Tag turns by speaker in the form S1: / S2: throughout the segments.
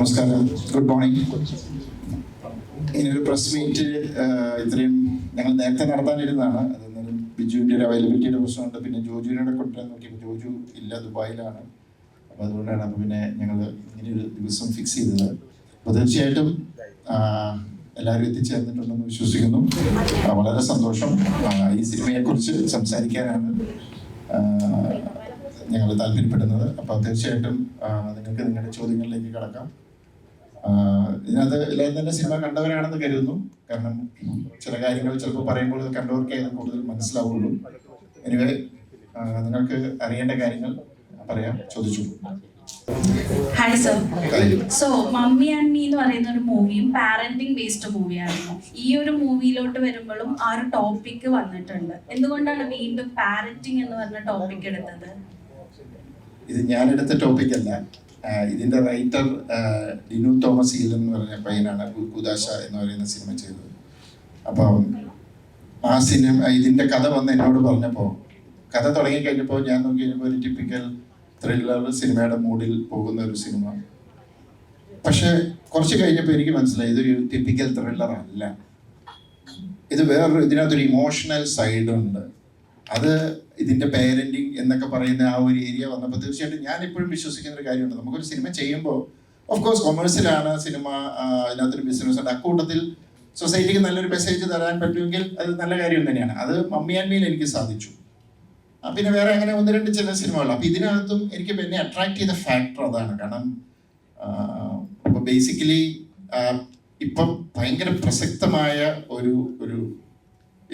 S1: നമസ്കാരം, good morning. ഇങ്ങനൊരു press meet ഇത്രയും ഞങ്ങൾ നേരത്തെ നടത്താനിരുന്നതാണ്. അതെന്നാലും ബിജുവിൻ്റെ ഒരു അവൈലബിലിറ്റിയുടെ പ്രശ്നമുണ്ട്. പിന്നെ ജോജുവിനോടെ കൊണ്ടുവരാൻ നോക്കിയപ്പോൾ ജോജു ഇല്ല, ദുബായിലാണ്. അപ്പോൾ അതുകൊണ്ടാണ് അപ്പോൾ പിന്നെ ഞങ്ങൾ ഇങ്ങനെയൊരു ദിവസം ഫിക്സ് ചെയ്തത്. അപ്പോൾ തീർച്ചയായിട്ടും എല്ലാവരും എത്തിച്ചേർന്നിട്ടുണ്ടെന്ന് വിശ്വസിക്കുന്നു. വളരെ സന്തോഷം. ഈ സിനിമയെക്കുറിച്ച് സംസാരിക്കാനാണ് ഞങ്ങൾ താല്പര്യപ്പെടുന്നത്. അപ്പോൾ തീർച്ചയായിട്ടും നിങ്ങൾക്ക് നിങ്ങളുടെ ചോദ്യങ്ങളിലേക്ക് കടക്കാം. ഇതിനകത്ത് എല്ലാവരും തന്നെ സിനിമ കണ്ടവരാണെന്ന് കരുതുന്നു. കാരണം ചില കാര്യങ്ങൾ ചിലപ്പോൾ പറയുമ്പോൾ കണ്ടവർക്കേ അത് കൂടുതൽ മനസ്സിലാവുള്ളൂ. എനിവേ നിങ്ങൾക്ക് അറിയേണ്ട കാര്യങ്ങൾ പറയാം, ചോദിച്ചു.
S2: Hi sir. So mummy and me എന്ന് പറയുന്ന ഒരു മൂവിയും പാരന്റിങ് ബേസ്ഡ് മൂവിയായിരുന്നു. ഈ ഒരു മൂവിയിലോട്ട് വരുമ്പോഴും ആ ഒരു ടോപ്പിക് വന്നിട്ടുണ്ട്. എന്തുകൊണ്ടാണ് വീണ്ടും പാരന്റിങ് എന്ന് പറഞ്ഞ ടോപ്പിക് എടുത്തത്?
S1: ഇത് ഞാനെടുത്ത ടോപ്പിക് അല്ല. ഇതിന്റെ റൈറ്റർ ഡിനു തോമസ് ഈലൻ എന്ന് പറഞ്ഞ പയ്യനാണ് കുദാശ എന്ന് പറയുന്ന സിനിമ ചെയ്തത്. അപ്പം ആ സിനിമ ഇതിന്റെ കഥ വന്ന് എന്നോട് പറഞ്ഞപ്പോൾ, കഥ തുടങ്ങി കഴിഞ്ഞപ്പോൾ ഞാൻ നോക്കി കഴിഞ്ഞപ്പോൾ ഒരു ടിപ്പിക്കൽ ത്രില്ലർ സിനിമയുടെ മൂഡിൽ പോകുന്ന ഒരു സിനിമ. പക്ഷെ കുറച്ച് കഴിഞ്ഞപ്പോൾ എനിക്ക് മനസ്സിലായി ഇതൊരു ടിപ്പിക്കൽ ത്രില്ലർ അല്ല. ഇത് ഇതിനകത്തൊരു ഇമോഷണൽ സൈഡ് ഉണ്ട്. അത് ഇതിന്റെ പേരന്റിങ് എന്നൊക്കെ പറയുന്ന ആ ഒരു ഏരിയ വന്നപ്പോൾ തീർച്ചയായിട്ടും ഞാൻ ഇപ്പോഴും വിശ്വസിക്കുന്ന ഒരു കാര്യമുണ്ട്. നമുക്കൊരു സിനിമ ചെയ്യുമ്പോൾ ഓഫ് കോഴ്സ് കൊമേഴ്സ്യലാണ് സിനിമ, അതിനകത്തൊരു ബിസിനസ് ഉണ്ട്. അക്കൂട്ടത്തിൽ സൊസൈറ്റിക്ക് നല്ലൊരു മെസ്സേജ് തരാൻ പറ്റുമെങ്കിൽ അത് നല്ല കാര്യം തന്നെയാണ്. അത് മമ്മി ആൻഡ് മീൽ എനിക്ക് സാധിച്ചു. പിന്നെ വേറെ അങ്ങനെ ഒന്ന് രണ്ട് ചില സിനിമകൾ. അപ്പം ഇതിനകത്തും എനിക്ക് എന്നെ അട്രാക്ട് ചെയ്ത ഫാക്ടർ അതാണ്. കാരണം ഇപ്പം ബേസിക്കലി ഇപ്പം ഭയങ്കര പ്രസക്തമായ ഒരു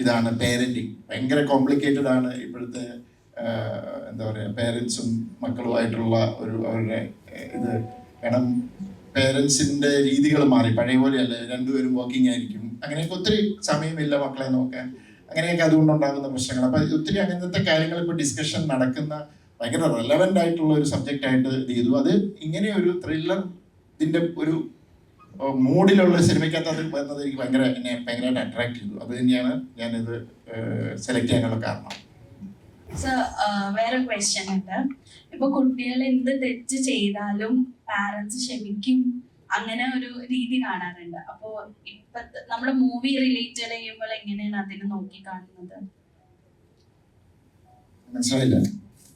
S1: ഇതാണ് പേരൻറ്റിങ്. ഭയങ്കര കോംപ്ലിക്കേറ്റഡ് ആണ് ഇപ്പോഴത്തെ എന്താ പറയുക, പേരൻസും മക്കളുമായിട്ടുള്ള അവരുടെ ഇത്. കാരണം പേരൻസിൻ്റെ രീതികൾ മാറി, പഴയ പോലെയല്ല. രണ്ടുപേരും വർക്കിംഗ് ആയിരിക്കും, അങ്ങനെയൊക്കെ ഒത്തിരി സമയമില്ല മക്കളെ നോക്കാൻ, അങ്ങനെയൊക്കെ അതുകൊണ്ടുണ്ടാകുന്ന പ്രശ്നങ്ങൾ. അപ്പം ഒത്തിരി അങ്ങനത്തെ കാര്യങ്ങൾ ഇപ്പോൾ ഡിസ്കഷൻ നടക്കുന്ന ഭയങ്കര റെലവൻ്റ് ആയിട്ടുള്ള ഒരു സബ്ജക്റ്റ് ആയിട്ട് ഇത് ചെയ്തു. അത് ഇങ്ങനെ ഒരു ത്രില്ലർ ഇതിൻ്റെ ഒരു മൂഡിലുള്ള സിനിമയ്ക്കകത്ത് അത് വന്നത് എനിക്ക് ഭയങ്കരമായിട്ട് അട്രാക്ട് ചെയ്തു. അത് തന്നെയാണ് ഞാനിത് സെലക്ട് ചെയ്യാനുള്ള കാരണം.
S2: വേറെ ക്വസ്റ്റ്യൻ ഉണ്ട്. ഇപ്പൊ കുട്ടികൾ എന്ത് തെറ്റ് ചെയ്താലും പാരന്റ്സ് ക്ഷമിക്കും, അങ്ങനെ ഒരു രീതി കാണാറുണ്ട്. അപ്പോ ഇപ്പത്തെ നമ്മുടെ മൂവി റിലേറ്റഡ് ചെയ്യുമ്പോൾ എങ്ങനെയാണ് അതിനെ നോക്കി കാണുന്നത്?
S1: മനസ്സിലായില്ല.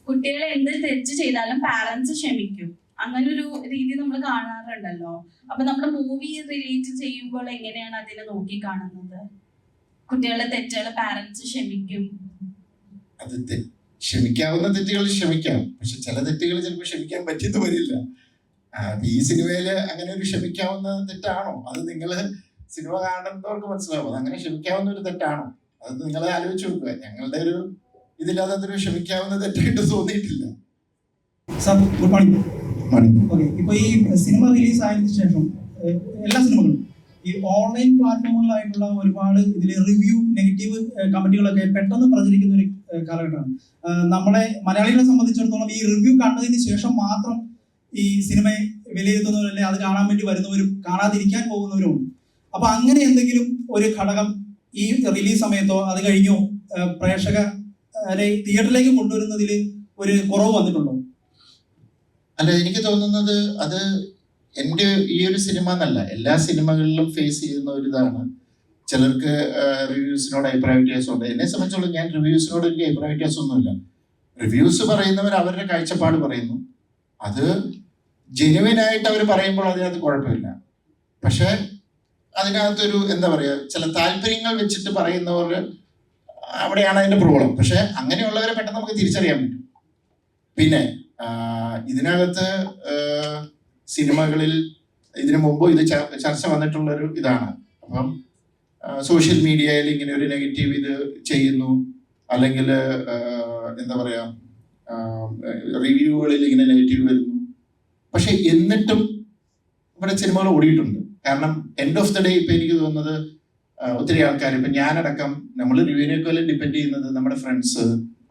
S2: കുട്ടികളെ എന്ത് തെറ്റ് ചെയ്താലും പാരന്റ്സ് ക്ഷമിക്കും, അങ്ങനെ ഒരു രീതി നമ്മൾ കാണാറുണ്ടല്ലോ. അപ്പൊ നമ്മുടെ മൂവി റിലേറ്റ് ചെയ്യുമ്പോൾ എങ്ങനെയാണ് അതിനെ നോക്കി കാണുന്നത്? കുട്ടികളുടെ തെറ്റുകൾ പാരന്റ്സ് ക്ഷമിക്കും.
S1: അത് ക്ഷമിക്കാവുന്ന തെറ്റുകൾ ക്ഷമിക്കാം, പക്ഷെ ചില തെറ്റുകൾ ചിലപ്പോൾ ക്ഷമിക്കാൻ പറ്റിയെന്ന് വരില്ല. ഈ സിനിമയില് അങ്ങനെ ഒരു ക്ഷമിക്കാവുന്ന തെറ്റാണോ? അത് നിങ്ങൾ സിനിമ കാണുന്നവർക്ക് മനസ്സിലാവും. അത് അങ്ങനെ ക്ഷമിക്കാവുന്ന ഒരു തെറ്റാണോ? അത് നിങ്ങൾ ആലോചിച്ച് നോക്കുക. ഞങ്ങളുടെ ഒരു ഇതില്ലാതെ അതൊരു ക്ഷമിക്കാവുന്ന തെറ്റായിട്ട് തോന്നിയിട്ടില്ല.
S3: Sir good morning. ഓക്കെ, ഇപ്പോൾ ഈ സിനിമ റിലീസ് ആയതിനു ശേഷം എല്ലാ സിനിമകളും ഈ ഓൺലൈൻ പ്ലാറ്റ്ഫോമുകളായിട്ടുള്ള ഒരുപാട് ഇതിൽ റിവ്യൂ നെഗറ്റീവ് കമന്റുകളൊക്കെ പെട്ടെന്ന് പ്രചരിക്കുന്ന ഒരു കാലഘട്ടമാണ്. നമ്മളെ മലയാളികളെ സംബന്ധിച്ചിടത്തോളം ഈ റിവ്യൂ കണ്ടതിന് ശേഷം മാത്രം ഈ സിനിമയെ വിലയിരുത്തുന്നവരല്ലേ, അത് കാണാൻ വേണ്ടി വരുന്നവരും കാണാതിരിക്കാൻ പോകുന്നവരും ഉണ്ട്. അപ്പൊ അങ്ങനെ എന്തെങ്കിലും ഒരു ഘടകം ഈ റിലീസ് സമയത്തോ അത് കഴിഞ്ഞോ പ്രേക്ഷകരെ തിയേറ്ററിലേക്ക് കൊണ്ടുവരുന്നതിൽ ഒരു കുറവ് വന്നിട്ടുണ്ടോ?
S1: അല്ല, എനിക്ക് തോന്നുന്നത് അത് എൻ്റെ ഈ ഒരു സിനിമ എന്നല്ല, എല്ലാ സിനിമകളിലും ഫേസ് ചെയ്യുന്ന ഒരു ഇതാണ്. ചിലർക്ക് റിവ്യൂസിനോട് അഭിപ്രായ വ്യത്യാസമുണ്ട്. എന്നെ സംബന്ധിച്ചോളം ഞാൻ റിവ്യൂസിനോട് എനിക്ക് അഭിപ്രായ വ്യത്യാസമൊന്നുമില്ല. റിവ്യൂസ് പറയുന്നവർ അവരുടെ കാഴ്ചപ്പാട് പറയുന്നു. അത് ജെന്യുവനായിട്ട് അവർ പറയുമ്പോൾ അതിനകത്ത് കുഴപ്പമില്ല. പക്ഷെ അതിനകത്തൊരു എന്താ പറയുക, ചില താല്പര്യങ്ങൾ വെച്ചിട്ട് പറയുന്നവർ, അവിടെയാണ് അതിൻ്റെ പ്രോബ്ലം. പക്ഷെ അങ്ങനെയുള്ളവരെ പെട്ടെന്ന് നമുക്ക് തിരിച്ചറിയാൻ പറ്റും. പിന്നെ ഇതിനകത്ത് സിനിമകളിൽ ഇതിനു മുമ്പ് ഇത് ചർച്ച വന്നിട്ടുള്ളൊരു ഇതാണ്. അപ്പം സോഷ്യൽ മീഡിയയിൽ ഇങ്ങനെ ഒരു നെഗറ്റീവ് ഇത് ചെയ്യുന്നു, അല്ലെങ്കിൽ എന്താ പറയുക, റിവ്യൂകളിൽ ഇങ്ങനെ നെഗറ്റീവ് വരുന്നു. പക്ഷെ എന്നിട്ടും ഇവിടെ സിനിമകൾ ഓടിയിട്ടുണ്ട്. കാരണം എൻഡ് ഓഫ് ദ ഡേ ഇപ്പം എനിക്ക് തോന്നുന്നത് ഒത്തിരി ആൾക്കാർ, ഇപ്പം ഞാനടക്കം, നമ്മൾ റിവ്യൂവിനേക്കാളും ഡിപ്പെൻഡ് ചെയ്യുന്നത് നമ്മുടെ ഫ്രണ്ട്സ്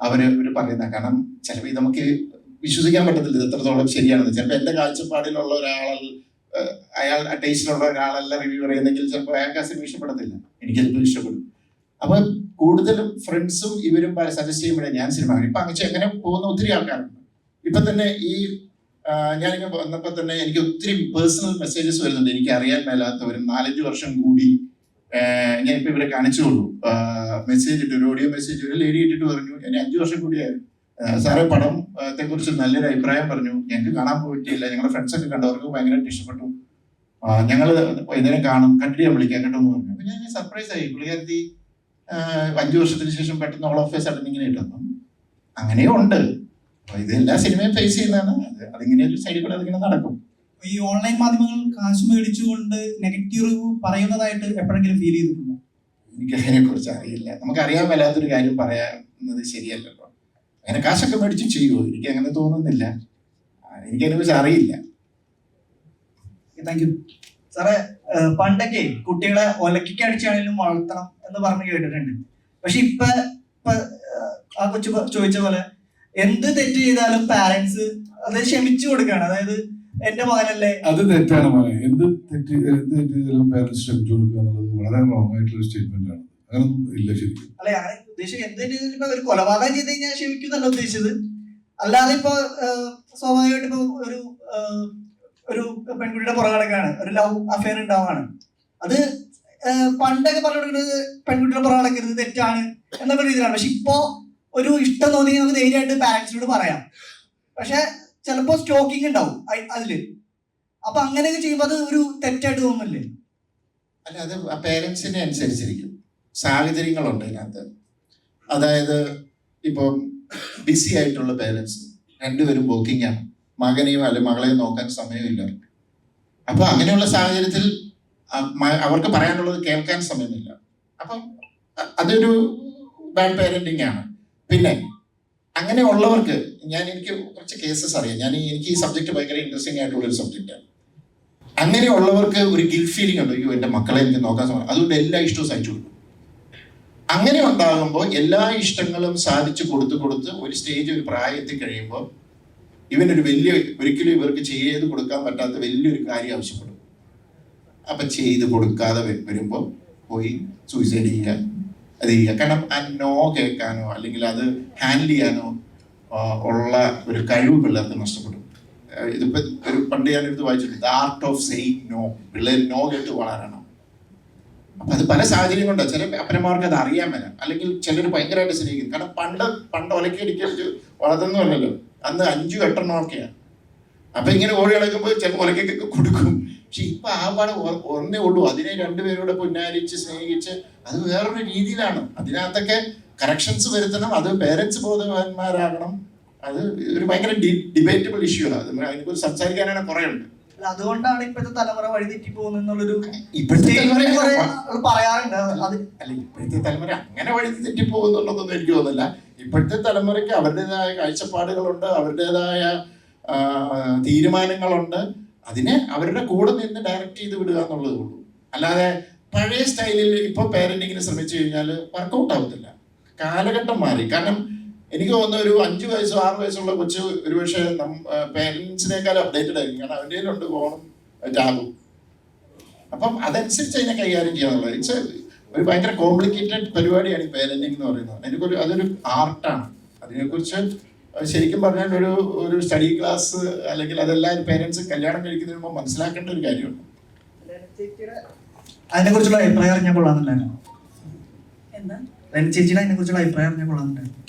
S1: അവർ പറയുന്ന. കാരണം ചിലപ്പോൾ ഇത് നമുക്ക് വിശ്വസിക്കാൻ പറ്റത്തില്ല ഇത് എത്രത്തോളം ശരിയാണെന്ന്. ചിലപ്പോൾ എൻ്റെ കാഴ്ചപ്പാടിലുള്ള അയാൾ ടേസ്റ്റിലുള്ള ഒരാളല്ല റിവ്യൂ പറയുന്നെങ്കിൽ ചിലപ്പോൾ അയാൾക്ക് ആ സിനിമ ഇഷ്ടപ്പെടത്തില്ല, എനിക്ക് ചിലപ്പോൾ ഇഷ്ടപ്പെടും. അപ്പം കൂടുതലും ഫ്രണ്ട്സും ഇവരും സജസ്റ്റ് ചെയ്യുമ്പോഴേ ഞാൻ സിനിമ. ഇപ്പം അങ്ങനെ പോകുന്ന ഒത്തിരി ആൾക്കാരുണ്ട്. ഇപ്പം തന്നെ ഈ ഞാനിങ്ങനെ വന്നപ്പോൾ തന്നെ എനിക്ക് ഒത്തിരി പേഴ്സണൽ മെസ്സേജസ് വരുന്നുണ്ട്. എനിക്ക് അറിയാൻ മേലാത്തവരും 4-5 വർഷം കൂടി ഞാനിപ്പോൾ ഇവരെ കാണിച്ചുള്ളൂ. മെസ്സേജ് ഇട്ട്, ഒരു ഓഡിയോ മെസ്സേജ് ഒരു ലേഡി ഇട്ടിട്ട് പറഞ്ഞു, എന്നെ 5 വർഷം കൂടിയായിരുന്നു സാറേ, പടത്തെ കുറിച്ച് നല്ലൊരു അഭിപ്രായം പറഞ്ഞു, ഞങ്ങൾക്ക് കാണാൻ പോയിട്ടില്ല, ഞങ്ങളുടെ ഫ്രണ്ട്സൊക്കെ കണ്ടവർക്ക് ഭയങ്കരമായിട്ട് ഇഷ്ടപ്പെട്ടു, ഞങ്ങൾ വൈകുന്നേരം കാണും, കണ്ടിട്ട് വിളിക്കാൻ കേട്ടോ എന്ന് പറഞ്ഞു. അപ്പൊ ഞാൻ സർപ്രൈസ് ആയി. പുള്ളിക്കാരത്തി 5 വർഷത്തിന് ശേഷം പെട്ടെന്ന് ഓൾ ഓഫ് എ സഡൻ ഇങ്ങനെ ഇട്ടു. അങ്ങനെയും ഉണ്ട്. അപ്പൊ ഇത് എല്ലാ സിനിമയും ഫേസ് ചെയ്യുന്നതാണ്. അതിങ്ങനെ ഒരു സൈഡിൽ കൂടെ അതിങ്ങനെ നടക്കും.
S3: ഈ ഓൺലൈൻ മാധ്യമങ്ങൾ കാശ് മേടിച്ചുകൊണ്ട് നെഗറ്റീവ് റിവ്യൂ പറയുന്നതായിട്ട് എപ്പോഴെങ്കിലും ഫീൽ ചെയ്തിട്ടുണ്ടോ?
S1: എനിക്ക് അതിനെ കുറിച്ച് അറിയില്ല. നമുക്ക് അറിയാൻ മേലാത്തൊരു കാര്യം പറയാവുന്നത് ശരിയല്ലല്ലോ. അങ്ങനെ കാശൊക്കെ മേടിച്ച് ചെയ്യുമോ? എനിക്ക് അങ്ങനെ തോന്നുന്നില്ല. എനിക്കതിനെ കുറിച്ച് അറിയില്ല.
S4: താങ്ക് യു സാറേ. പണ്ടൊക്കെ കുട്ടികളെ ഒലക്കൊക്കെ അടിച്ചാണെങ്കിലും വളർത്തണം എന്ന് പറഞ്ഞ് കേട്ടിട്ടുണ്ട്. പക്ഷെ ഇപ്പൊ ആ കൊച്ചു ചോദിച്ച പോലെ എന്ത് തെറ്റ് ചെയ്താലും പാരന്റ്സ് അത് ക്ഷമിച്ചു കൊടുക്കുകയാണ്. അതായത് എന്റെ മകനല്ലേ.
S5: അത് തെറ്റാണ് മോനെ. എന്ത് തെറ്റ് ചെയ്താലും പാരന്റ്സ് ക്ഷമിച്ചു കൊടുക്കുക എന്നുള്ളത് വളരെ റോങ് ആയിട്ടുള്ള സ്റ്റേറ്റ്മെന്റ് ആണ്. അങ്ങനൊന്നും ഇല്ല ശരിക്കും.
S4: അല്ലെ അങ്ങനെ ഉദ്ദേശിച്ചത് എന്ത് ഒരു കൊലപാതകം ചെയ്ത് കഴിഞ്ഞാൽ ക്ഷമിക്കുന്നല്ല ഉദ്ദേശിച്ചത്. അല്ലാതെ ഇപ്പൊ സ്വാഭാവികമായിട്ട് ഇപ്പൊ ഒരു പെൺകുട്ടിയുടെ പുറകടക്കാണ്, ഒരു ലവ് അഫെയർ ഉണ്ടാവാണ്. അത് പണ്ടൊക്കെ പറഞ്ഞിട്ടുള്ളത് പെൺകുട്ടിയുടെ പുറകടക്കരുത്, തെറ്റാണ് എന്നുള്ള രീതിയിലാണ്. പക്ഷെ ഇപ്പോ ഒരു ഇഷ്ടം തോന്നി നമുക്ക് ധൈര്യമായിട്ട് പാരന്റ്സിനോട് പറയാം. പക്ഷെ ചിലപ്പോ സ്റ്റോക്കിംഗ് ഉണ്ടാവും അതില്. അപ്പൊ അങ്ങനെയൊക്കെ ചെയ്യുമ്പോൾ അത് ഒരു തെറ്റായിട്ട് തോന്നുന്നില്ലേ?
S1: അല്ല, അത് പേരൻസിനെ അനുസരിച്ചിരിക്കും. സാഹചര്യങ്ങളുണ്ട് ഇതിനകത്ത്. അതായത് ഇപ്പം ബിസി ആയിട്ടുള്ള പേരൻസ് രണ്ടുപേരും വർക്കിംഗ് ആണ്, മകനെയും അല്ലെ മകളെയും നോക്കാൻ സമയമില്ല. അപ്പൊ അങ്ങനെയുള്ള സാഹചര്യത്തിൽ അവർക്ക് പറയാനുള്ളത് കേൾക്കാൻ സമയമില്ല. അപ്പം അതൊരു ബാഡ് പേരന്റിങ് ആണ്. പിന്നെ അങ്ങനെ ഉള്ളവർക്ക് എനിക്ക് കുറച്ച് കേസസ് അറിയാം. എനിക്ക് ഈ സബ്ജക്ട് ഭയങ്കര ഇൻട്രസ്റ്റിംഗ് ആയിട്ടുള്ള ഒരു സബ്ജക്റ്റാണ്. അങ്ങനെയുള്ളവർക്ക് ഒരു ഗിൽറ്റ് ഫീലിംഗ് ഉണ്ട്, അയ്യോ എൻ്റെ മക്കളെ എനിക്ക് നോക്കാൻ സമയം, അതുകൊണ്ട് എല്ലാ ഇഷ്ടവും സഹിച്ചു കൊടുക്കും. അങ്ങനെ ഉണ്ടാകുമ്പോൾ എല്ലാ ഇഷ്ടങ്ങളും സാധിച്ചു കൊടുത്ത് ഒരു സ്റ്റേജ്, ഒരു പ്രായത്തിൽ കഴിയുമ്പോൾ ഒരിക്കലും ഇവർക്ക് ചെയ്ത് കൊടുക്കാൻ പറ്റാത്ത വലിയൊരു കാര്യം ആവശ്യപ്പെടും. അപ്പൊ ചെയ്ത് കൊടുക്കാതെ വരുമ്പോൾ പോയി സൂയിസൈഡ് ചെയ്യുക, അത് ചെയ്യുക. കാരണം ആ നോ കേൾക്കാനോ അല്ലെങ്കിൽ അത് ഹാൻഡിൽ ചെയ്യാനോ ഉള്ള ഒരു കഴിവ് പിള്ളേർക്ക് നഷ്ടപ്പെടും. ഇതിപ്പോ പണ്ട് ഞാനെടുത്ത് വായിച്ചിട്ടുണ്ട്, the art of saying no. പിള്ളേർ നോ കേട്ട് വളരണം. അപ്പൊ അത് പല സാഹചര്യം കൊണ്ടാണ്. ചില അപ്പന്മാർക്ക് അത് അറിയാൻ വരാം, അല്ലെങ്കിൽ ചിലർ ഭയങ്കരമായിട്ട് സ്നേഹിക്കും. കാരണം പണ്ട് ഒലക്കടിക്കടിച്ച് വളർത്തുന്നല്ലോ, അന്ന് 5-8 ഒക്കെയാണ്. അപ്പൊ ഇങ്ങനെ ഓടി കിടക്കുമ്പോൾ ചില ഒലക്കൊക്കെ കൊടുക്കും. പക്ഷെ ഇപ്പൊ ആ പാടെ ഒന്നേ ഉള്ളൂ. അതിനെ രണ്ടുപേരോടെ പുന്നാരിച്ച് സ്നേഹിച്ച് അത് വേറൊരു രീതിയിലാണ്. അതിനകത്തൊക്കെ കറക്ഷൻസ് വരുത്തണം. അത് പേരൻസ് ബോധവാന്മാരാകണം. അത് ഒരു ഭയങ്കര ഡിബേറ്റബിൾ ഇഷ്യൂ ആണ്. അതിനെക്കുറിച്ച് സംസാരിക്കാനാണ് കുറെ ഉണ്ട്.
S4: അതുകൊണ്ടാണ് ഇപ്പോഴത്തെ തലമുറ വഴി തെറ്റി പോകുന്നുള്ളൊരു
S1: ഇപ്പോഴത്തെ
S4: പറയാറുണ്ട്.
S1: അല്ല, ഇപ്പോഴത്തെ തലമുറ അങ്ങനെ വഴി തെറ്റിപ്പോകുന്നുള്ളതൊന്നും എനിക്ക് തോന്നുന്നില്ല. ഇപ്പോഴത്തെ തലമുറയ്ക്ക് അവരുടേതായ കാഴ്ചപ്പാടുകളുണ്ട്, അവരുടേതായ തീരുമാനങ്ങളുണ്ട്. അതിനെ അവരുടെ കൂടെ നിന്ന് ഡയറക്റ്റ് ചെയ്ത് വിടുക എന്നുള്ളതേ ഉള്ളൂ. അല്ലാതെ പഴയ സ്റ്റൈലിൽ ഇപ്പൊ പേരന്റിങ്ങിന് ശ്രമിച്ചു കഴിഞ്ഞാൽ വർക്കൗട്ട് ആവത്തില്ല. കാലഘട്ടം മാറി. കാരണം എനിക്ക് തോന്നുന്ന ഒരു 5 വയസ്സോ 6 വയസ്സുള്ള കൊച്ച് ഒരുപക്ഷെ പേരൻസിനേക്കാൾ അപ്ഡേറ്റഡ് ആയിരിക്കും. കാരണം അവൻ്റെ കയ്യിലുണ്ട് ഫോണും ടാബും. അപ്പം അതനുസരിച്ച് അതിനെ കൈകാര്യം ചെയ്യാന്നുള്ളത് ഇറ്റ്സ് ഒരു ഭയങ്കര കോംപ്ലിക്കേറ്റഡ് പരിപാടിയാണ് ഈ പേരന്റിങ് എന്ന് പറയുന്നത്. അതൊരു ആർട്ടാണ്. അതിനെക്കുറിച്ച് ശരിക്കും പറഞ്ഞാൽ ഒരു സ്റ്റഡി ക്ലാസ് അല്ലെങ്കിൽ അതെല്ലാം പേരൻസ് കല്യാണം കഴിക്കുന്നതിന് മുമ്പ് മനസ്സിലാക്കേണ്ട ഒരു കാര്യമാണ്.
S4: അതിനെ കുറിച്ചുള്ള അഭിപ്രായം അറിഞ്ഞാൽ കൊള്ളാന്നുണ്ടായിരുന്നു. ചേച്ചിയുടെ അതിനെ കുറിച്ചുള്ള അഭിപ്രായം അറിഞ്ഞാൽ കൊള്ളാന്നുണ്ടായിരുന്നു.